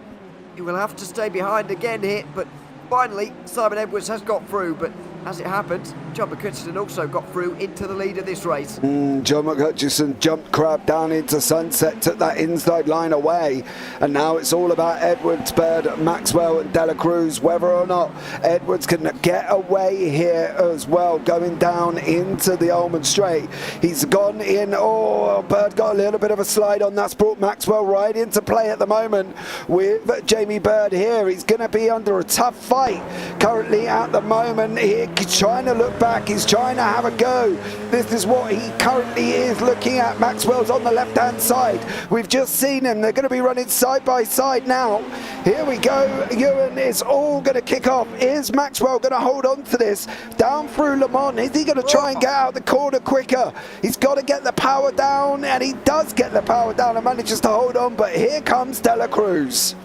He will have to stay behind again here, but finally Simon Edwards has got through, but as it happens, John McCutcheon also got through into the lead of this race. John McCutcheon jumped Crabb down into Sunset, took that inside line away, and now it's all about Edwards, Bird, Maxwell and Dela Cruz, whether or not Edwards can get away here as well, going down into the Almond Straight. He's gone in, Bird got a little bit of a slide on, that's brought Maxwell right into play at the moment with Jamie Bird here. He's going to be under a tough fight currently at the moment. He's trying to look back, he's trying to have a go. This is what he currently is looking at. Maxwell's on the left hand side. We've just seen him, they're going to be running side by side now. Here we go, Ewan, it's all going to kick off. Is Maxwell going to hold on to this down through Le Mans? Is he going to try and get out the corner quicker? He's got to get the power down, and he does get the power down and manages to hold on, but here comes Dela Cruz.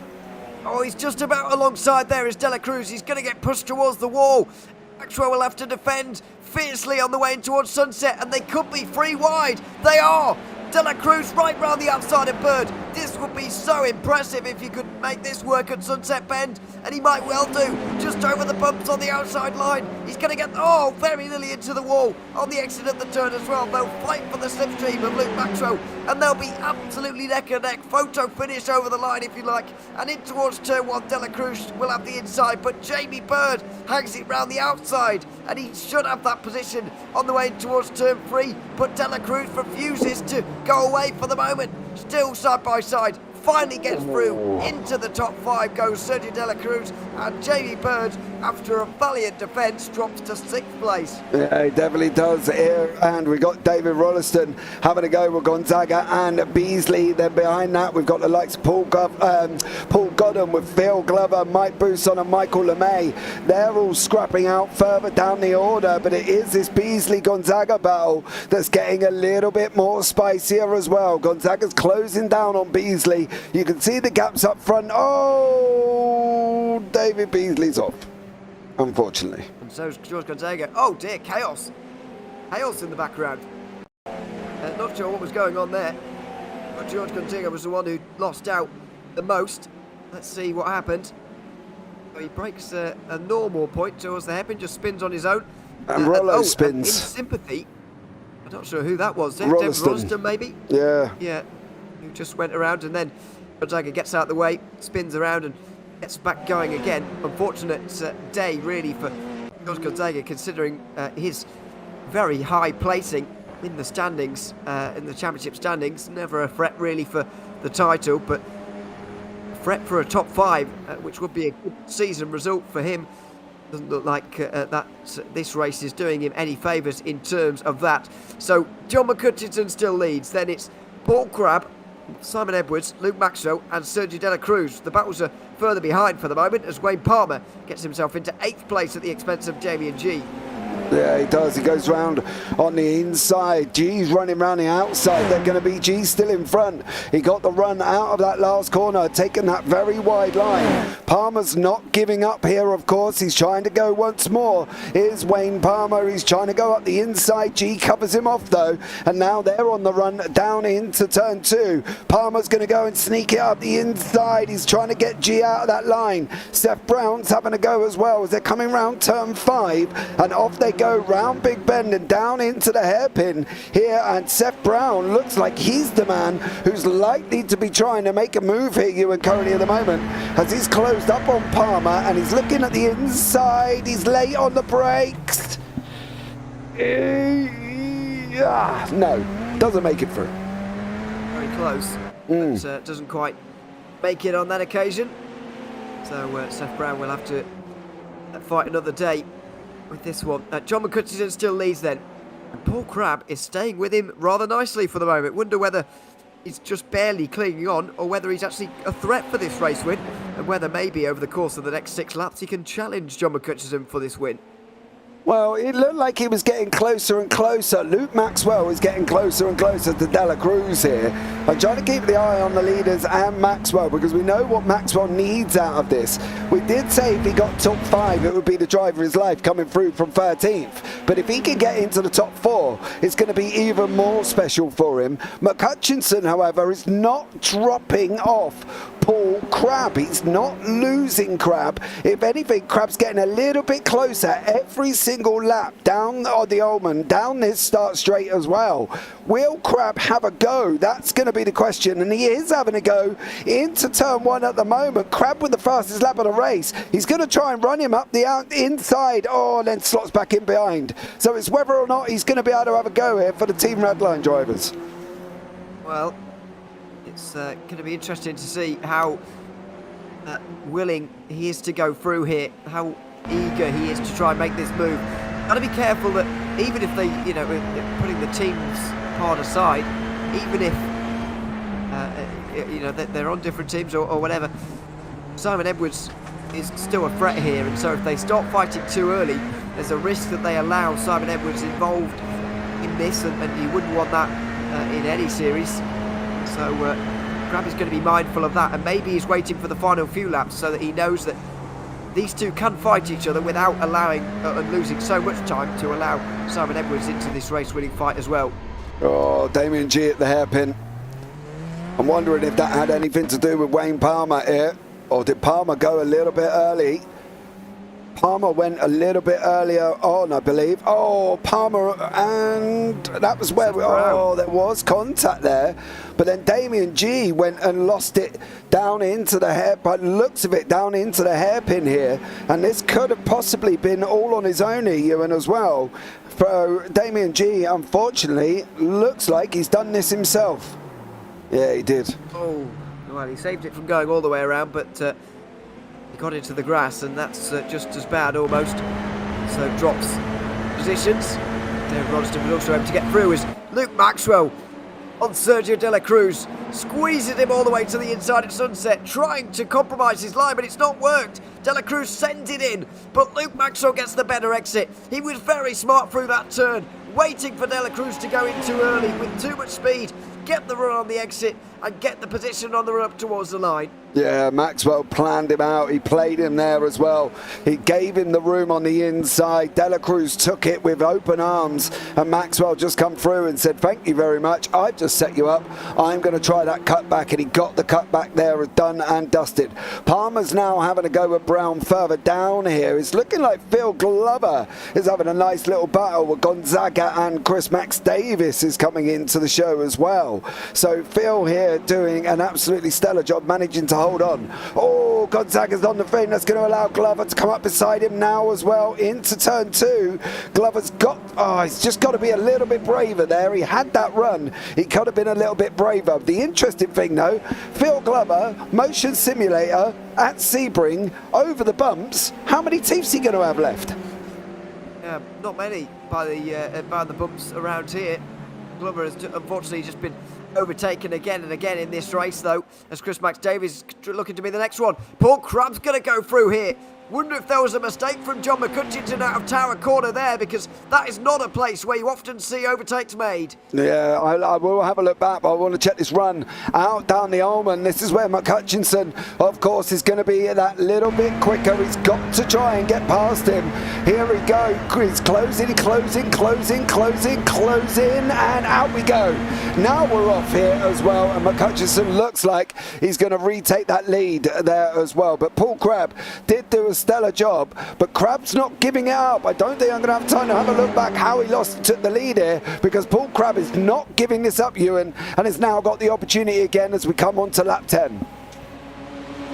Oh, he's just about alongside there is Dela Cruz. He's going to get pushed towards the wall. Maxwell will have to defend fiercely on the way in towards Sunset, and they could be 3 wide. They are. Dela Cruz right round the outside of Bird. This would be so impressive if you could make this work at Sunset Bend, and he might well do. Just over the bumps on the outside line. He's going to get, very nearly into the wall on the exit of the turn as well. They'll fight for the slipstream of Luke Maxwell, and they'll be absolutely neck and neck. Photo finish over the line if you like, and in towards turn 1, Dela Cruz will have the inside, but Jamie Bird hangs it round the outside, and he should have that position on the way in towards turn 3, but Dela Cruz refuses to go away for the moment. Still side by side, finally gets through. Into the top 5 goes Sergio Dela Cruz, and Jamie Bird, after a valiant defence, drops to 6th place. Yeah, he definitely does here, and we've got David Rolliston having a go with Gonzaga and Beasley. Then behind that we've got the likes of Paul Godden with Phil Glover, Mike Bousson and Michael LeMay. They're all scrapping out further down the order, but it is this Beasley-Gonzaga battle that's getting a little bit more spicier as well. Gonzaga's closing down on Beasley. You can see the gaps up front. David Beasley's off, unfortunately. And so's George Gonzaga. Oh dear, chaos. Chaos in the background. Not sure what was going on there. But George Contigo was the one who lost out the most. Let's see what happened. He breaks a normal point towards the hairpin, just spins on his own. And Rollo in spins. sympathy. I'm not sure who that was. Dave Rolliston. Rolliston, maybe? Yeah. Yeah. Who just went around, and then Gonzaga gets out of the way, spins around and gets back going again. Unfortunate day, really, for George Gonzaga, considering his very high placing in the standings, in the championship standings. Never a threat, really, for the title, but a threat for a top 5, which would be a good season result for him. Doesn't look like this race is doing him any favours in terms of that. So John McCutcheon still leads. Then it's Paul Crabb, Simon Edwards, Luke Maxwell and Sergio De La Cruz. The battles are further behind for the moment as Wayne Palmer gets himself into 8th place at the expense of Jamie and G. Yeah, he does. He goes round on the inside. G's running round the outside. They're going to be G still in front. He got the run out of that last corner, taking that very wide line. Palmer's not giving up here, of course. He's trying to go once more. Here's Wayne Palmer. He's trying to go up the inside. G covers him off, though. And now they're on the run down into turn 2. Palmer's going to go and sneak it up the inside. He's trying to get G out of that line. Seth Brown's having a go as well as they're coming round turn 5. And off they go round Big Bend and down into the hairpin here, and Seth Brown looks like he's the man who's likely to be trying to make a move here, Ewan, currently at the moment, as he's closed up on Palmer and he's looking at the inside. He's late on the brakes. No, doesn't make it through. Very close, but doesn't quite make it on that occasion. So Seth Brown will have to fight another day with this one. John McCutcheon still leads then. And Paul Crabb is staying with him rather nicely for the moment. Wonder whether he's just barely clinging on or whether he's actually a threat for this race win, and whether maybe over the course of the next 6 laps he can challenge John McCutcheon for this win. Well, it looked like he was getting closer and closer. Luke Maxwell is getting closer and closer to De La Cruz here. I'm trying to keep the eye on the leaders and Maxwell, because we know what Maxwell needs out of this. We did say if he got top 5, it would be the driver of his life coming through from 13th. But if he can get into the top 4, it's going to be even more special for him. McCutcheon, however, is not dropping off Paul Crabb. He's not losing Crabb. If anything, Crabb's getting a little bit closer every single lap down on the Oldman, down this start straight as well. Will Crabb have a go? That's going to be the question, and he is having a go into turn 1 at the moment. Crabb with the fastest lap of the race. He's going to try and run him up the inside, and then slots back in behind. So it's whether or not he's going to be able to have a go here for the Team Redline drivers. Well, it's going to be interesting to see how willing he is to go through here, how eager he is to try and make this move. Got to be careful that even if they, putting the team's part aside, even if that they're on different teams or whatever, Simon Edwards is still a threat here, and so if they start fighting too early, there's a risk that they allow Simon Edwards involved in this, and you wouldn't want that in any series. So Crabb is going to be mindful of that, and maybe he's waiting for the final few laps so that he knows that these two can fight each other without allowing and losing so much time to allow Simon Edwards into this race-winning fight as well. Oh, Damien G at the hairpin. I'm wondering if that had anything to do with Wayne Palmer here, or did Palmer go a little bit early? Palmer went a little bit earlier on, I believe. Oh, Palmer, and that was where there was contact there. But then Damien G went and lost it down into the hair, but looks of it down into the hairpin here. And this could have possibly been all on his own here, Ewan, as well. So Damien G, unfortunately, looks like he's done this himself. Yeah, he did. Oh, well, he saved it from going all the way around, but he got into the grass, and that's just as bad almost. So drops positions. David Rolliston was also able to get through as Luke Maxwell on Sergio De La Cruz, squeezes him all the way to the inside at Sunset, trying to compromise his line, but it's not worked. De La Cruz sends it in, but Luke Maxwell gets the better exit. He was very smart through that turn, waiting for De La Cruz to go in too early with too much speed, get the run on the exit, and get the position on the run up towards the line. Yeah, Maxwell planned him out. He played him there as well. He gave him the room on the inside. Dela Cruz took it with open arms, and Maxwell just come through and said, thank you very much. I've just set you up. I'm going to try that cutback, and he got the cutback there, done and dusted. Palmer's now having a go with Brown further down here. It's looking like Phil Glover is having a nice little battle with Gonzaga, and Chris Max Davis is coming into the show as well. So Phil here doing an absolutely stellar job managing to hold on. Oh, Gonzaga's on the frame. That's going to allow Glover to come up beside him now as well into turn 2. Glover's he's just got to be a little bit braver there. He had that run. He could have been a little bit braver. The interesting thing though, Phil Glover, motion simulator at Sebring, over the bumps. How many teeth is he going to have left? Not many by the bumps around here. Glover has unfortunately just been overtaken again and again in this race, though, as Chris Max Davies looking to be the next one. Paul Crabb's going to go through here. Wonder if there was a mistake from John McCutcheon out of Tower Corner there, because that is not a place where you often see overtakes made. Yeah, I will have a look back, but I want to check this run out down the Ullman. This is where McCutcheon, of course, is going to be that little bit quicker. He's got to try and get past him. Here we go. He's closing, and out we go. Now we're off here as well, and McCutcheon looks like he's going to retake that lead there as well. But Paul Crabb did do a stellar job, but Crabb's not giving it up. I don't think I'm going to have time to have a look back how he took the lead here, because Paul Crabb is not giving this up, Ewan, and has now got the opportunity again as we come on to lap 10.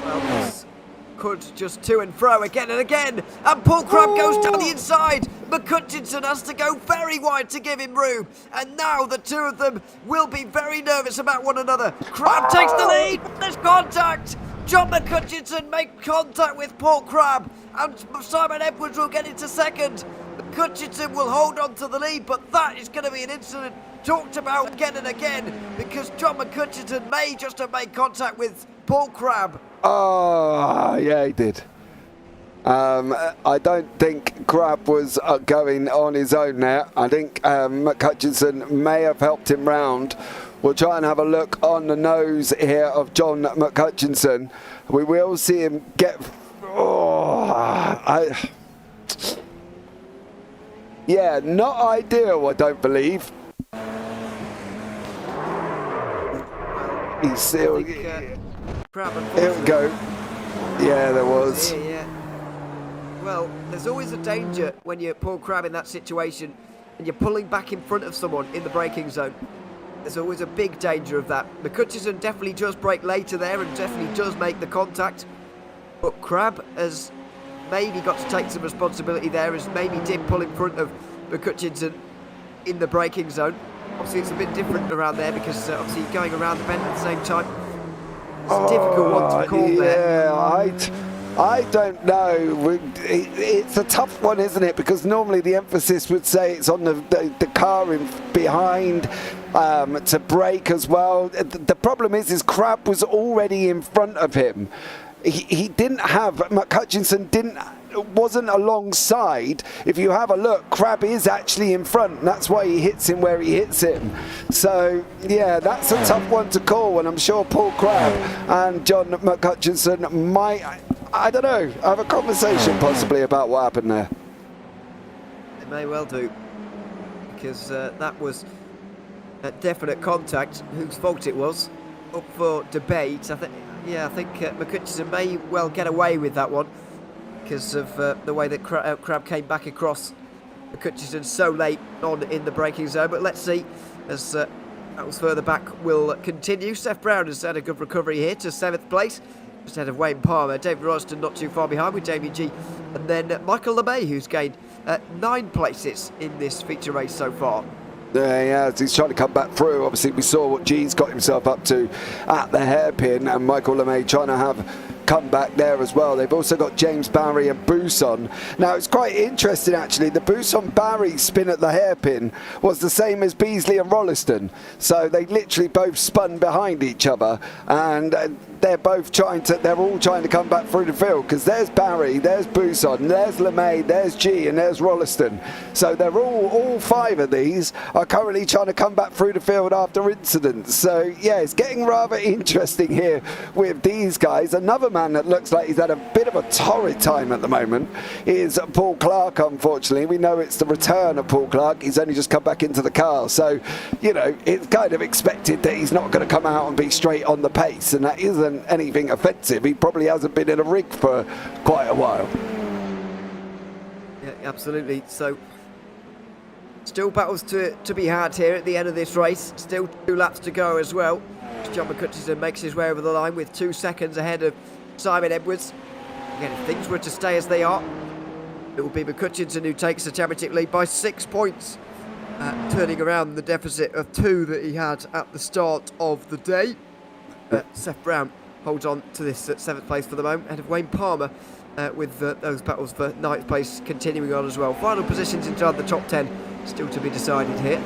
Well, this could just to and fro again and again, and Paul Crabb goes down the inside. McCutcheon has to go very wide to give him room, and now the two of them will be very nervous about one another. Crabb takes the lead. There's contact. John McCutcheon make contact with Paul Crabb, and Simon Edwards will get into second. McCutcheon will hold on to the lead, but that is going to be an incident talked about again and again, because John McCutcheon may just have made contact with Paul Crabb. Oh, yeah, he did. I don't think Crabb was going on his own there. I think McCutcheon may have helped him round. We'll try and have a look on the nose here of John McCutcheon. We will see him get... Yeah, not ideal, I don't believe. He's still... Here we go. Yeah, there was. Yeah. Well, there's always a danger when you're Paul Crabb in that situation and you're pulling back in front of someone in the braking zone. There's always a big danger of that. McCutcheon definitely does brake later there and definitely does make the contact. But Crabb has maybe got to take some responsibility there, as maybe did pull in front of McCutcheon in the braking zone. Obviously it's a bit different around there, because obviously you're going around the bend at the same time. It's a difficult one to call there. I don't know. It's a tough one, isn't it? Because normally the emphasis would say it's on the car in behind to brake as well. The problem is Crabb was already in front of him. He didn't have... McCutcheon wasn't alongside. If you have a look, Crabb is actually in front, and that's why he hits him where he hits him. So yeah, that's a tough one to call, and I'm sure Paul Crabb and John McCutcheon might, I don't know, have a conversation possibly about what happened there. They may well do, because that was a definite contact. Whose fault it was, up for debate. I think McCutcheon may well get away with that one, because of the way that Crabb came back across McCutcheon so late on in the braking zone. But let's see, as battles further back will continue. Seth Brown has had a good recovery here to 7th place, just ahead of Wayne Palmer. David Roston not too far behind with Damien G. And then Michael LeMay, who's gained 9 places in this feature race so far. Yeah, he's trying to come back through. Obviously, we saw what G's got himself up to at the hairpin, and Michael LeMay trying to have comeback there as well. They've also got James Barry and Buson. Now, it's quite interesting, actually. The Buson-Barry spin at the hairpin was the same as Beasley and Rolliston. So they literally both spun behind each other, and they're all trying to come back through the field, because there's Barry, there's Buson, there's LeMay, there's G, and there's Rolliston. So they're all 5 of these are currently trying to come back through the field after incidents. So yeah, it's getting rather interesting here with these guys. Another man that looks like he's had a bit of a torrid time at the moment is Paul Clark. Unfortunately, we know it's the return of Paul Clark. He's only just come back into the car, so you know it's kind of expected that he's not going to come out and be straight on the pace, and that isn't anything offensive. He probably hasn't been in a rig for quite a while. Yeah, absolutely. So still battles to be had here at the end of this race. Still 2 laps to go as well. John McCutcheon makes his way over the line with 2 seconds ahead of Simon Edwards. Again, if things were to stay as they are, it will be McCutcheon who takes the championship lead by 6 points, turning around the deficit of 2 that he had at the start of the day. Seth Brown holds on to this 7th place for the moment, ahead of Wayne Palmer, with those battles for 9th place continuing on as well. Final positions inside the top 10 still to be decided here.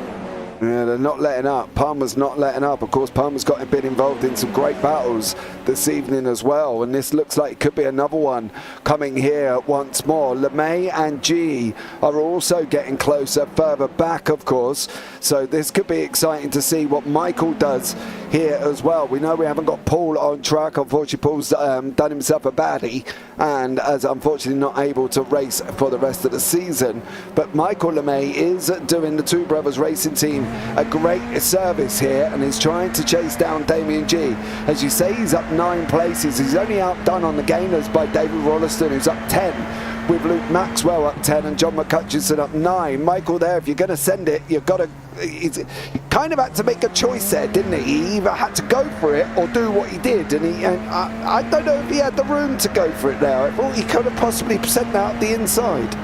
Yeah, they're not letting up. Palmer's not letting up. Of course, Palmer's got a bit involved in some great battles this evening as well, and this looks like it could be another one coming here once more. LeMay and G are also getting closer, further back, of course, so this could be exciting to see what Michael does here as well. We know we haven't got Paul on track. Unfortunately, Paul's done himself a baddie and is unfortunately not able to race for the rest of the season, but Michael LeMay is doing the Two Brothers Racing Team a great service here and is trying to chase down Damien G. As you say, he's up 9 places. He's only outdone on the gainers by David Rolliston, who's up 10, with Luke Maxwell up 10 and John McCutcheon up 9. Michael there, if you're going to send it, you've got to... He kind of had to make a choice there, didn't he? He either had to go for it or do what he did, and I don't know if he had the room to go for it now. I thought he could have possibly sent out the inside.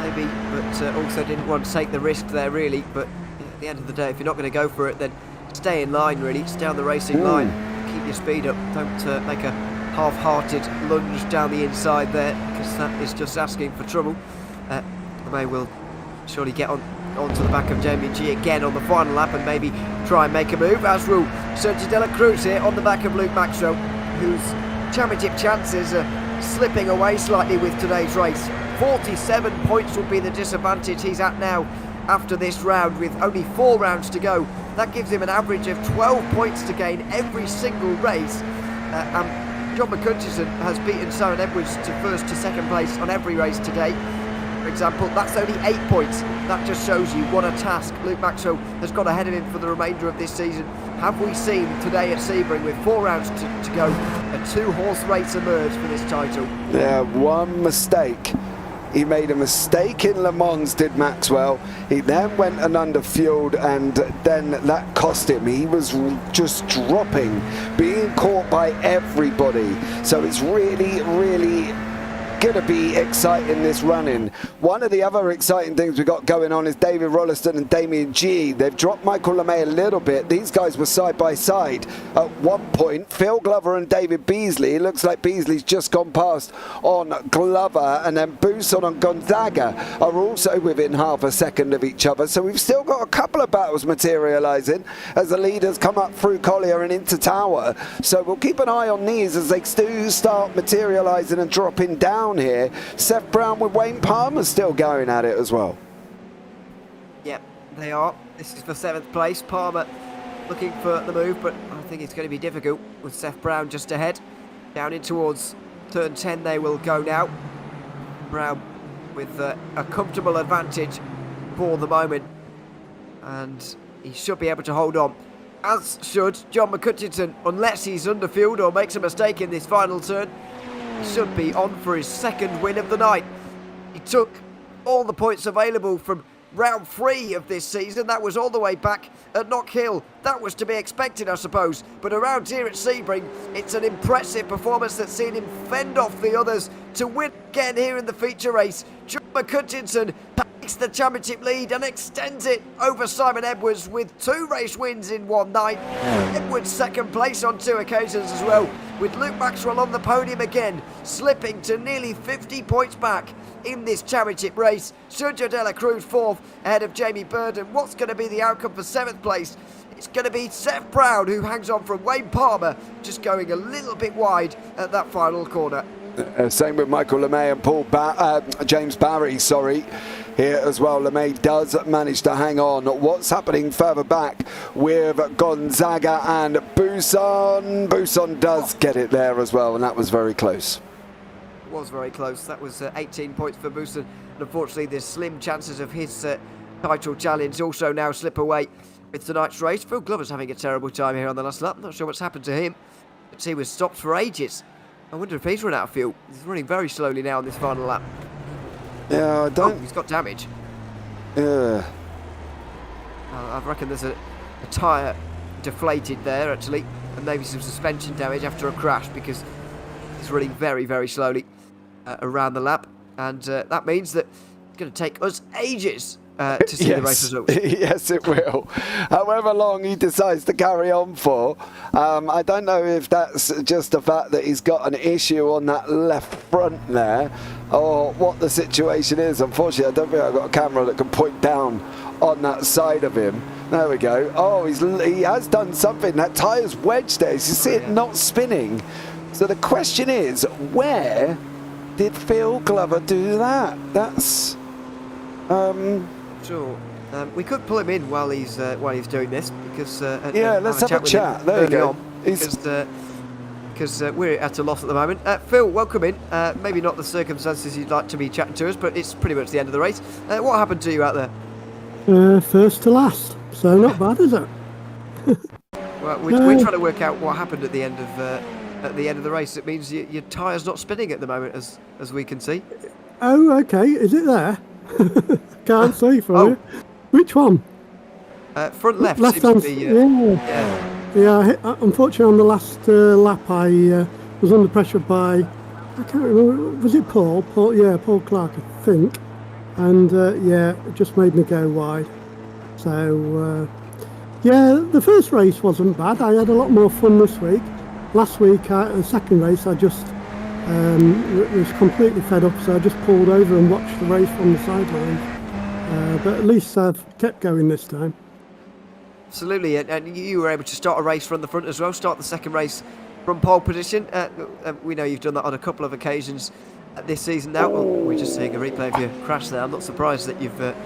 Maybe, but also didn't want to take the risk there, really. But at the end of the day, if you're not going to go for it, then stay in line, really. Stay on the racing line. Keep your speed up. Don't make a half-hearted lunge down the inside there, because that is just asking for trouble. LeMay will surely get onto the back of Jamie G again on the final lap and maybe try and make a move, as will Sergio De La Cruz here on the back of Luke Maxwell, whose championship chances are slipping away slightly with today's race. 47 points will be the disadvantage he's at now after this round, with only 4 rounds to go. That gives him an average of 12 points to gain every single race, and John McCutcheon has beaten Simon Edwards to 1st to 2nd place on every race today. For example, that's only 8 points. That just shows you what a task Luke Maxwell has got ahead of him for the remainder of this season. Have we seen today at Sebring, with 4 rounds to go, a 2-horse race emerge for this title? Yeah, one mistake. He made a mistake in Le Mans, did Maxwell. He then went and underfueled, and then that cost him. He was just dropping, being caught by everybody. So it's really, really going to be exciting, this running. One of the other exciting things we got going on is David Rolliston and Damien G. They've dropped Michael LeMay a little bit. These guys were side by side at one point. Phil Glover and David Beasley. It looks like Beasley's just gone past on Glover, and then Buson and Gonzaga are also within half a second of each other. So we've still got a couple of battles materialising as the leaders come up through Collier and into Tower. So we'll keep an eye on these as they do start materialising and dropping down here. Seth Brown with Wayne Palmer still going at it as well. Yep, they are. This is for 7th place. Palmer looking for the move, but I think it's going to be difficult with Seth Brown just ahead. Down in towards turn 10 they will go now. Brown with a comfortable advantage for the moment, and he should be able to hold on, as should John McCutcheon, unless he's underfueled or makes a mistake in this final turn. He should be on for his 2nd win of the night. He took all the points available from round 3 of this season. That was all the way back at Knock Hill. That was to be expected, I suppose. But around here at Sebring, it's an impressive performance that's seen him fend off the others to win again here in the feature race. John McCutcheon takes the championship lead and extends it over Simon Edwards with 2 race wins in one night. Edwards 2nd place on 2 occasions as well. with Luke Maxwell on the podium again, slipping to nearly 50 points back in this championship race. Sergio De La Cruz 4th ahead of Jamie Burden. What's going to be the outcome for 7th place? It's going to be Seth Brown, who hangs on from Wayne Palmer, just going a little bit wide at that final corner. Same with Michael LeMay and James Barry, here as well. LeMay does manage to hang on. What's happening further back with Gonzaga and Buson? Buson does get it there as well, and that was very close. It was very close. That was 18 points for Buson. And unfortunately, there's slim chances of his title challenge also now slip away with tonight's race. Phil Glover's having a terrible time here on the last lap. Not sure what's happened to him, but he was stopped for ages. I wonder if he's run out of fuel. He's running very slowly now on this final lap. Yeah, I don't... Oh, he's got damage. Yeah. I reckon there's a tyre deflated there, actually, and maybe some suspension damage after a crash, because he's running very, very slowly around the lap, and that means that it's going to take us ages to see the race results. Yes, it will. However long he decides to carry on for. I don't know if that's just the fact that he's got an issue on that left front there, or what the situation is. Unfortunately, I don't think I've got a camera that can point down on that side of him. There we go. Oh, he has done something. That tyre's wedged there. You see it not spinning. So the question is, where did Phil Glover do that? That's... Sure. We could pull him in while he's doing this, because let's have a chat. There you go. Because we're at a loss at the moment. Phil, welcome in. Maybe not the circumstances you'd like to be chatting to us, but it's pretty much the end of the race. What happened to you out there? First to last, so not bad, is it? Well, we're trying to work out what happened at the end of the race. It means your tyre's not spinning at the moment, as we can see. Oh, okay. Is it there? Can't see for you. Which one? Front left. Left seems hand. to be, Yeah. Unfortunately, on the last lap, I was under pressure by, I can't remember. Was it Paul? Paul Clark, I think. And it just made me go wide. So the first race wasn't bad. I had a lot more fun this week. Last week, the second race, I just was completely fed up, so I just pulled over and watched the race from the sidelines. But at least I've kept going this time. Absolutely, and you were able to start a race from the front as well, start the second race from pole position. We know you've done that on a couple of occasions this season now. Well, we're just seeing a replay of your crash there. I'm not surprised that you've got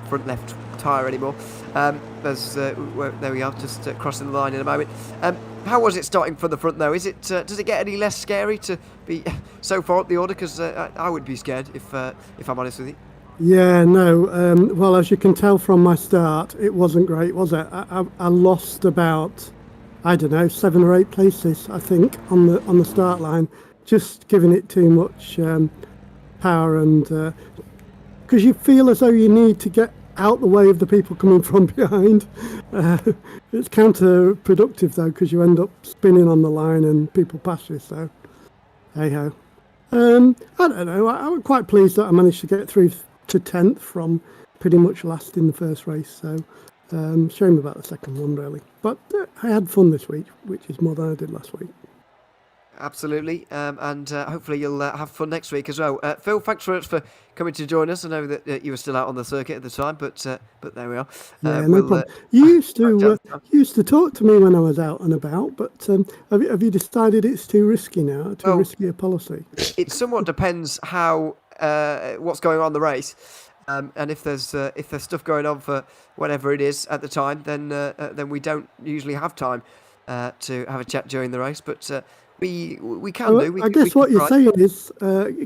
front left tyre anymore. There we are, just crossing the line in a moment. How was it starting from the front though? Does it get any less scary to be so far up the order? Because I would be scared if I'm honest with you. Yeah, no. Well, as you can tell from my start, it wasn't great, was it? I lost about, I don't know, 7 or 8 places, I think, on the start line, just giving it too much power, and because you feel as though you need to get out the way of the people coming from behind. It's counterproductive though, because you end up spinning on the line and people pass you. So, hey ho. I don't know. I'm quite pleased that I managed to get through to 10th from pretty much last in the first race. So, shame about the second one really. But I had fun this week, which is more than I did last week. Absolutely, and hopefully you'll have fun next week as well. Phil, thanks very much for coming to join us. I know that you were still out on the circuit at the time, but there we are. Yeah, no problem. You used to talk to me when I was out and about, but have you decided it's too risky now? Too risky a policy? It somewhat depends how what's going on in the race, and if there's stuff going on for whatever it is at the time, then we don't usually have time to have a chat during the race, but. We can do. I guess what you're saying is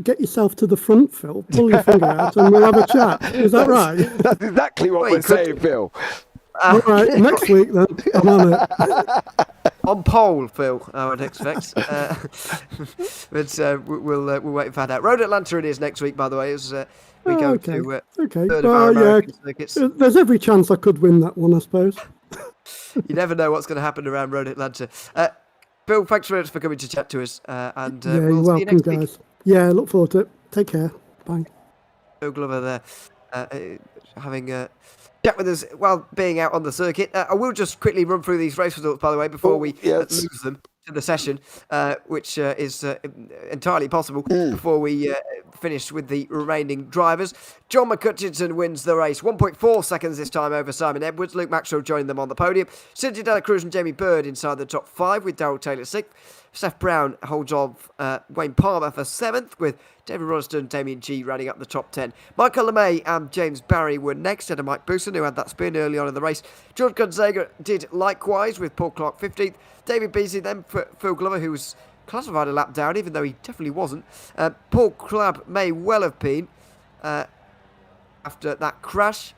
get yourself to the front, Phil. Pull your finger out and we'll have a chat. Is that right? That's exactly what we're saying, Phil. All right, next week then. I'm on it. On pole, Phil, I would expect. But we'll wait and find out. Road Atlanta it is next week, by the way, as we go to third of our American circuits. There's every chance I could win that one, I suppose. You never know what's going to happen around Road Atlanta. Bill, thanks very much for coming to chat to us. And you're welcome, see you next guys. Week. Yeah, look forward to it. Take care. Bye. Bill Glover there, having a chat with us while being out on the circuit. I will just quickly run through these race results, by the way, before we lose them. to the session, which is entirely possible before we finish with the remaining drivers. John McCutcheon wins the race, 1.4 seconds this time over Simon Edwards. Luke Maxwell joined them on the podium. Cynthia Dela Cruz and Jamie Bird inside the top 5 with Darryl Taylor 6th. Seth Brown holds off Wayne Palmer for 7th, with David Royston and Damien G running up the top 10. Michael LeMay and James Barry were next, ahead of Mike Booson, who had that spin early on in the race. George Gonzaga did likewise, with Paul Clark 15th. David Beasley then for Phil Glover, who was classified a lap down, even though he definitely wasn't. Paul Crabb may well have been after that crash.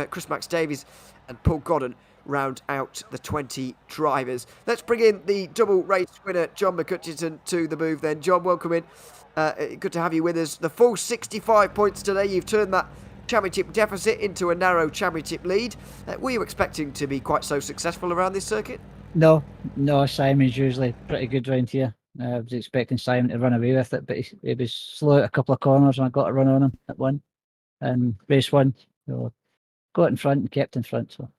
Chris Max Davies and Paul Godden round out the 20 drivers. Let's bring in the double race winner, John McCutcheon, to the move then. John, welcome in. Good to have you with us. The full 65 points today. You've turned that championship deficit into a narrow championship lead. Were you expecting to be quite so successful around this circuit? No, Simon's usually pretty good round here. I was expecting Simon to run away with it, but he was slow at a couple of corners and I got a run on him at one. And race 1, so got in front and kept in front. So.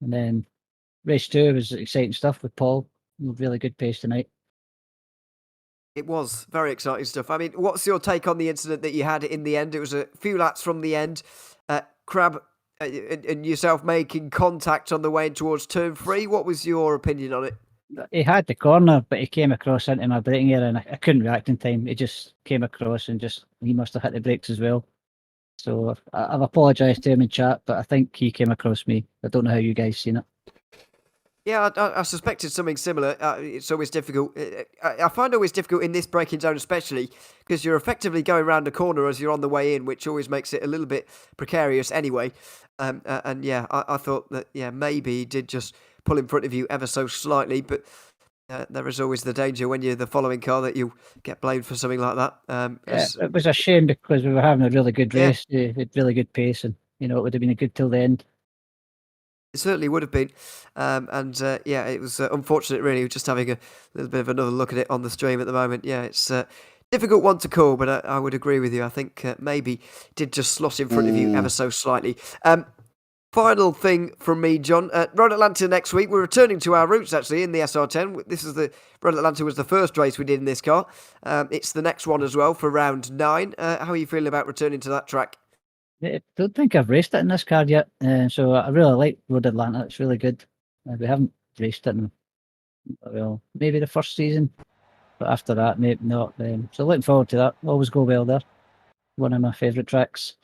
And then race 2 was exciting stuff with Paul. Really good pace tonight. It was very exciting stuff. I mean, what's your take on the incident that you had in the end? It was a few laps from the end. Crabb and yourself making contact on the way towards turn 3. What was your opinion on it? He had the corner, but he came across into my braking area and I couldn't react in time. He just came across and he must have hit the brakes as well. So I've apologised to him in chat, but I think he came across me. I don't know how you guys seen it. Yeah, I suspected something similar. It's always difficult. I find it always difficult in this braking zone, especially because you're effectively going around a corner as you're on the way in, which always makes it a little bit precarious anyway. And yeah, I thought that maybe he did just pull in front of you ever so slightly, but there is always the danger when you're the following car that you get blamed for something like that. It was a shame because we were having a really good race. We had really good pace, and it would have been a good till the end. It certainly would have been. It was unfortunate, really. We're just having a little bit of another look at it on the stream at the moment. Yeah, it's a difficult one to call, but I would agree with you. I think maybe did just slot in front of you ever so slightly. Final thing from me, John. Road Atlanta next week. We're returning to our roots, actually, in the SR10. This is Road Atlanta was the first race we did in this car. It's the next one as well for round 9. How are you feeling about returning to that track? I don't think I've raced it in this car yet, so I really like Road Atlanta. It's really good. We haven't raced it in, maybe the first season, but after that, maybe not. So looking forward to that. Always go well there. One of my favourite tracks.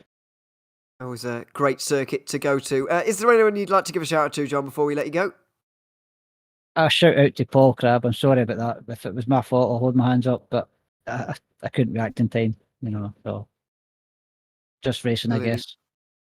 Always a great circuit to go to. Is there anyone you'd like to give a shout out to, John, before we let you go? A shout out to Paul Crabb. I'm sorry about that. If it was my fault, I'll hold my hands up, but I couldn't react in time, so just racing, I guess.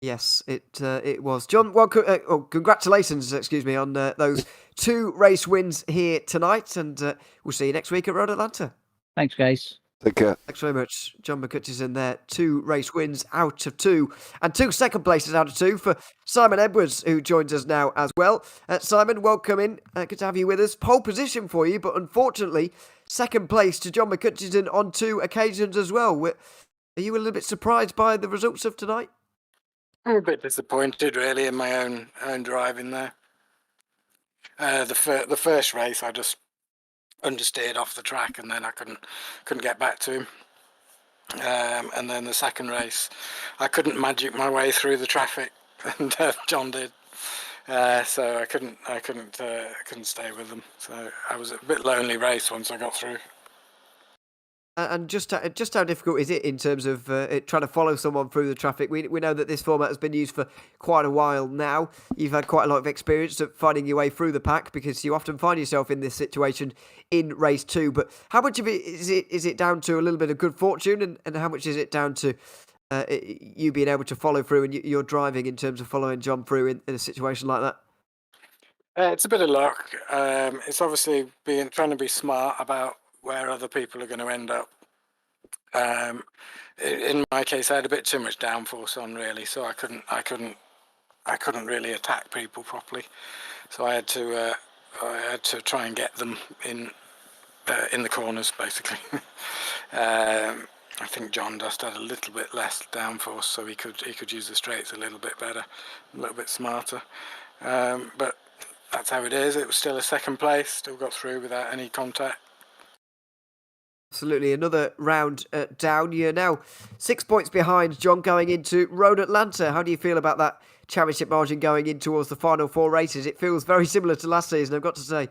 Yes, it was. John, well, congratulations, on those 2 race wins here tonight, and we'll see you next week at Road Atlanta. Thanks, guys. Take care. Thanks very much. John McCutcheon there. 2 race wins out of 2, and 2 second places out of 2 for Simon Edwards, who joins us now as well. Simon, welcome in. Good to have you with us. Pole position for you, but unfortunately, second place to John McCutcheon on 2 occasions as well. Are you a little bit surprised by the results of tonight? I'm a bit disappointed, really, in my own driving there. The first race, I just understeered off the track, and then I couldn't get back to him. And then the second race, I couldn't magic my way through the traffic, and John did. So I couldn't stay with them. So I was a bit lonely race once I got through. And just how difficult is it in terms of trying to follow someone through the traffic? We know that this format has been used for quite a while now. You've had quite a lot of experience of finding your way through the pack, because you often find yourself in this situation in race 2. But how much of it is it down to a little bit of good fortune, and how much is it down to you being able to follow through and your driving in terms of following John through in a situation like that? It's a bit of luck. It's obviously trying to be smart about where other people are going to end up. In my case, I had a bit too much downforce on, really, so I couldn't really attack people properly. So I had to try and get them in the corners, basically. I think John just had a little bit less downforce, so he could use the straights a little bit better, a little bit smarter. But that's how it is. It was still a second place, still got through without any contact. Absolutely, another round down. You're now 6 points behind, John, going into Road Atlanta. How do you feel about that championship margin going in towards the final 4 races? It feels very similar to last season, I've got to say.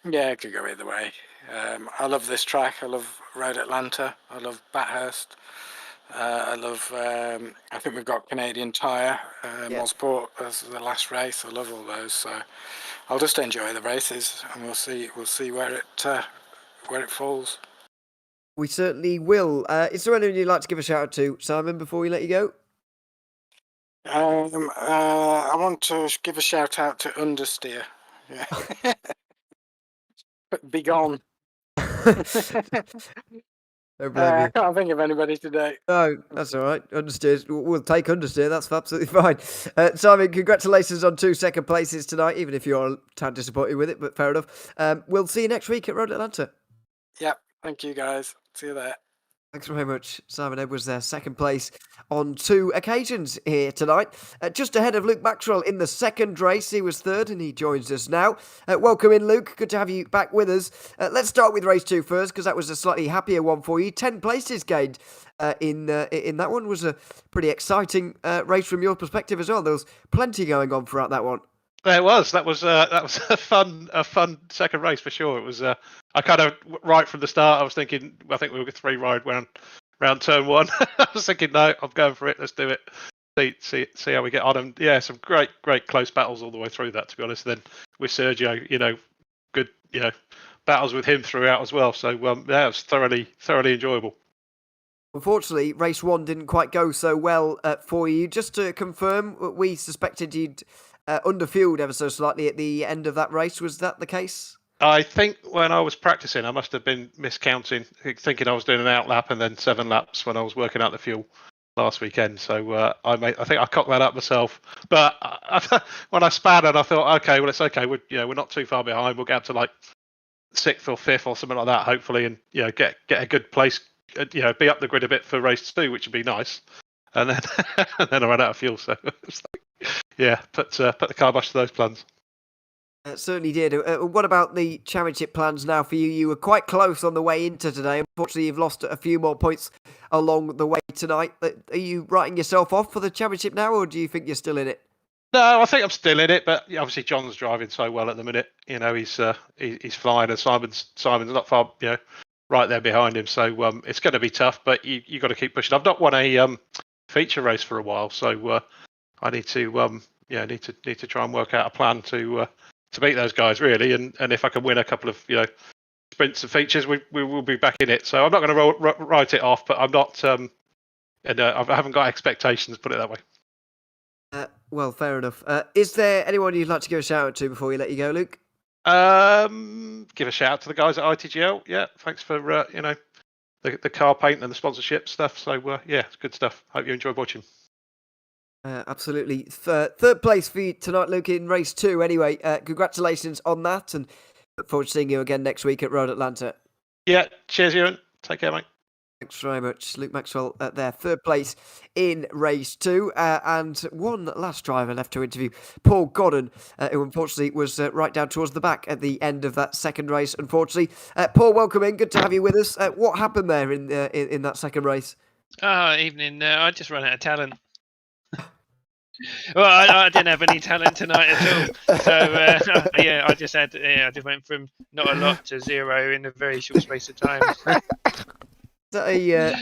Yeah, it could go either way. I love this track. I love Road Atlanta. I love Bathurst. I love. I think we've got Canadian Tire, Mosport as the last race. I love all those. So I'll just enjoy the races, and we'll see where it falls. We certainly will. Is there anyone you'd like to give a shout out to, Simon, before we let you go? I want to give a shout out to Understeer. Yeah. Be gone. I can't think of anybody today. No, that's all right. Understeer. We'll take Understeer. That's absolutely fine. Simon, congratulations on 2 second places tonight, even if you're a tad disappointed with it, but fair enough. We'll see you next week at Road Atlanta. Yep. Thank you, guys. See you there. Thanks very much. Simon Edwards there, second place on 2 occasions here tonight. Just ahead of Luke Maxwell in the second race. He was third and he joins us now. Welcome in, Luke. Good to have you back with us. Let's start with race 2 first, because that was a slightly happier one for you. 10 places gained in that one. Was a pretty exciting race from your perspective as well. There was plenty going on throughout that one. There was. That was a fun second race for sure. It was. I kind of right from the start. I was thinking. I think we were 3 wide round turn 1. I was thinking, no, I'm going for it. Let's do it. See how we get on. And yeah, some great close battles all the way through that. To be honest, and then with Sergio, good battles with him throughout as well. So yeah, it was thoroughly enjoyable. Unfortunately, race 1 didn't quite go so well for you. Just to confirm, we suspected you'd underfueled ever so slightly at the end of that race. Was that the case? I think when I was practicing, I must have been miscounting, thinking I was doing an out lap and then 7 laps when I was working out the fuel last weekend. So I think I cocked that up myself. But when I span it, I thought, okay, well, it's okay. We're not too far behind. We'll get up to like 6th or 5th or something like that, hopefully, and get a good place. Be up the grid a bit for race 2, which would be nice. And then I ran out of fuel, so it's like, yeah, put the kibosh to those plans. Certainly did. What about the championship plans now for you? You were quite close on the way into today. Unfortunately, you've lost a few more points along the way tonight. Are you writing yourself off for the championship now, or do you think you're still in it? No, I think I'm still in it, but obviously John's driving so well at the minute. He's flying, and Simon's not far, right there behind him. So it's going to be tough, but you got to keep pushing. I've not won a feature race for a while, so I need to need to try and work out a plan to beat those guys really, and if I can win a couple of sprints and features, we will be back in it. So I'm not going to write it off, but I'm not I haven't got expectations, put it that way. Well, fair enough. Is there anyone you'd like to give a shout out to before we let you go, Luke? Give a shout out to the guys at ITGL. Yeah, thanks for the car paint and the sponsorship stuff. So yeah, it's good stuff. Hope you enjoyed watching. Absolutely. Third place for you tonight, Luke, in race 2. Anyway, congratulations on that, and look forward to seeing you again next week at Road Atlanta. Yeah, cheers, Ewan. Take care, mate. Thanks very much, Luke Maxwell. There, third place in race 2, and one last driver left to interview, Paul Godden, who unfortunately was right down towards the back at the end of that second race. Unfortunately, Paul, welcome in. Good to have you with us. What happened there in that second race? Evening. I just ran out of talent. Well, I didn't have any talent tonight at all. So I just went from not a lot to 0 in a very short space of time. Is that a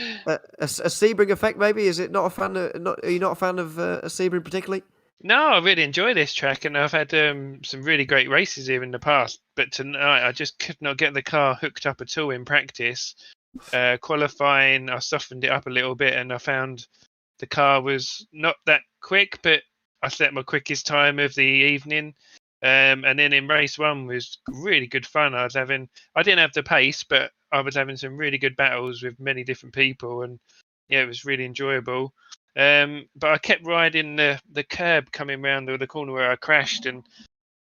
Sebring effect? Maybe is it not a fan? Are you not a fan of Sebring particularly? No, I really enjoy this track, and I've had some really great races here in the past. But tonight, I just could not get the car hooked up at all in practice. Qualifying, I softened it up a little bit, and I found the car was not that quick, but I set my quickest time of the evening. And then in race 1 was really good fun. I didn't have the pace, but I was having some really good battles with many different people, and yeah, it was really enjoyable. But I kept riding the curb coming round the corner where I crashed, and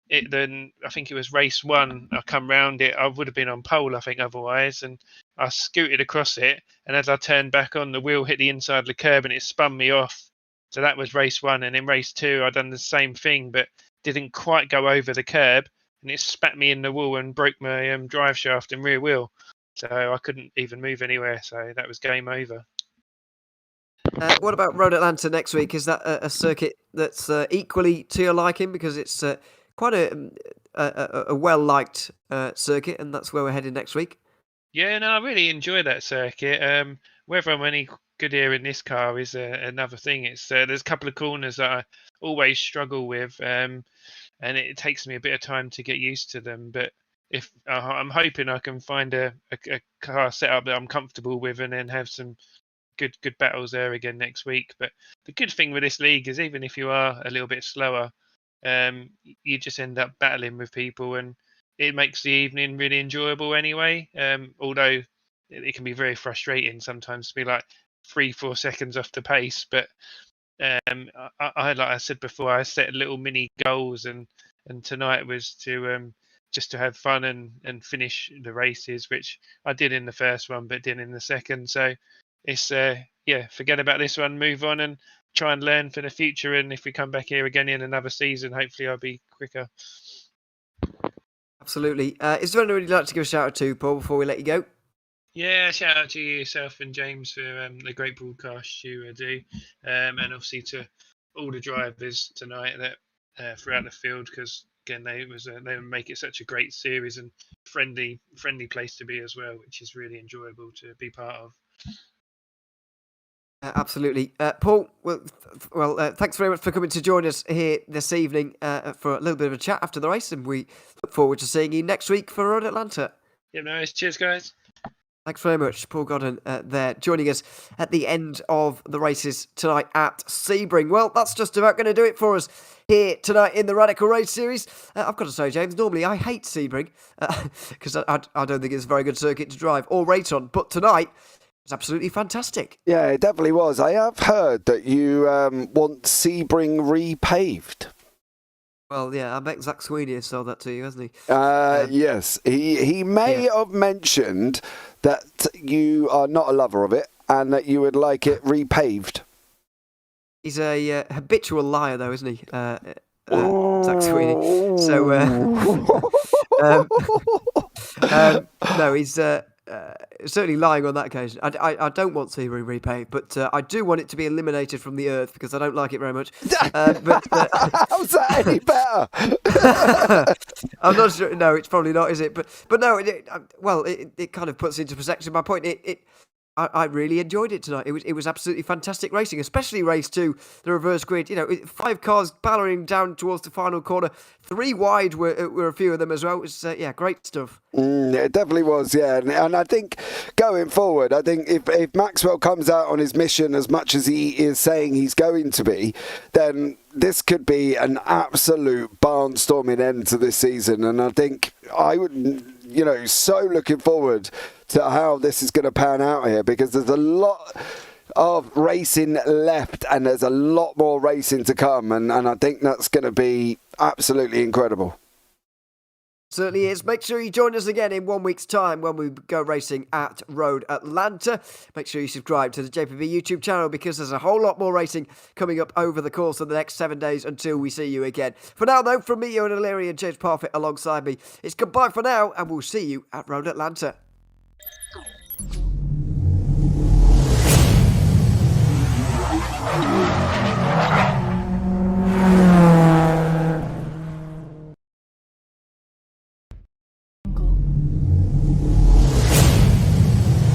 then I think it was race 1. I come round it. I would have been on pole, I think, otherwise, and I scooted across it. And as I turned back on, the wheel hit the inside of the curb, and it spun me off. So that was race 1. And in race 2, I done the same thing, but didn't quite go over the curb, and it spat me in the wall and broke my drive shaft and rear wheel. So I couldn't even move anywhere. So that was game over. What about Road Atlanta next week? Is that a circuit that's equally to your liking? Because it's quite a well-liked circuit, and that's where we're headed next week. Yeah, no, I really enjoy that circuit. Whether I'm any good here in this car is another thing. It's there's a couple of corners that I always struggle with, and it takes me a bit of time to get used to them. But if I'm hoping I can find a car setup that I'm comfortable with, and then have some good battles there again next week. But the good thing with this league is even if you are a little bit slower, you just end up battling with people, and it makes the evening really enjoyable anyway. Although it can be very frustrating sometimes to be like 3-4 seconds off the pace. But I like I said before, I set little mini goals, and tonight was to just to have fun and finish the races, which I did in the first one, but didn't in the second. So it's forget about this one, move on, and try and learn for the future. And if we come back here again in another season, hopefully I'll be quicker. Absolutely. Is there anyone you'd like to give a shout out to, Paul, before we let you go? Yeah, shout out to yourself and James for the great broadcast you do, and obviously to all the drivers tonight that throughout the field, because again they make it such a great series and friendly place to be as well, which is really enjoyable to be part of. Absolutely. Paul, thanks very much for coming to join us here this evening for a little bit of a chat after the race, and we look forward to seeing you next week for Road Atlanta. Yeah, nice. Cheers, guys. Thanks very much, Paul Godden, there, joining us at the end of the races tonight at Sebring. Well, that's just about going to do it for us here tonight in the Radical Race Series. I've got to say, James, normally I hate Sebring because I don't think it's a very good circuit to drive or rate on, but tonight it's absolutely fantastic. Yeah, it definitely was. I have heard that you want Sebring repaved. Well, yeah, I bet Zach Sweeney has sold that to you, hasn't he? Yes, he may have mentioned that you are not a lover of it and that you would like it repaved. He's a habitual liar, though, isn't he? Zach Sweeney. So, no, he's certainly lying on that occasion. I don't want Sebring repaved, but I do want it to be eliminated from the earth because I don't like it very much. How's that any better? I'm not sure. No, it's probably not, is it? But no, it kind of puts into perspective my point. I really enjoyed it tonight. It was absolutely fantastic racing, especially race 2, the reverse grid. 5 cars barreling down towards the final corner. 3 wide were a few of them as well. It was great stuff. It definitely was, yeah. And I think going forward, I think if Maxwell comes out on his mission as much as he is saying he's going to be, then this could be an absolute barnstorming end to this season. And I think I would, so looking forward to how this is going to pan out here, because there's a lot of racing left and there's a lot more racing to come, and I think that's going to be absolutely incredible. Certainly is. Make sure you join us again in 1 week's time when we go racing at Road Atlanta. Make sure you subscribe to the JPB YouTube channel because there's a whole lot more racing coming up over the course of the next 7 days until we see you again. For now, though, from me, Ewan O'Leary and James Parfitt alongside me, it's goodbye for now, and we'll see you at Road Atlanta.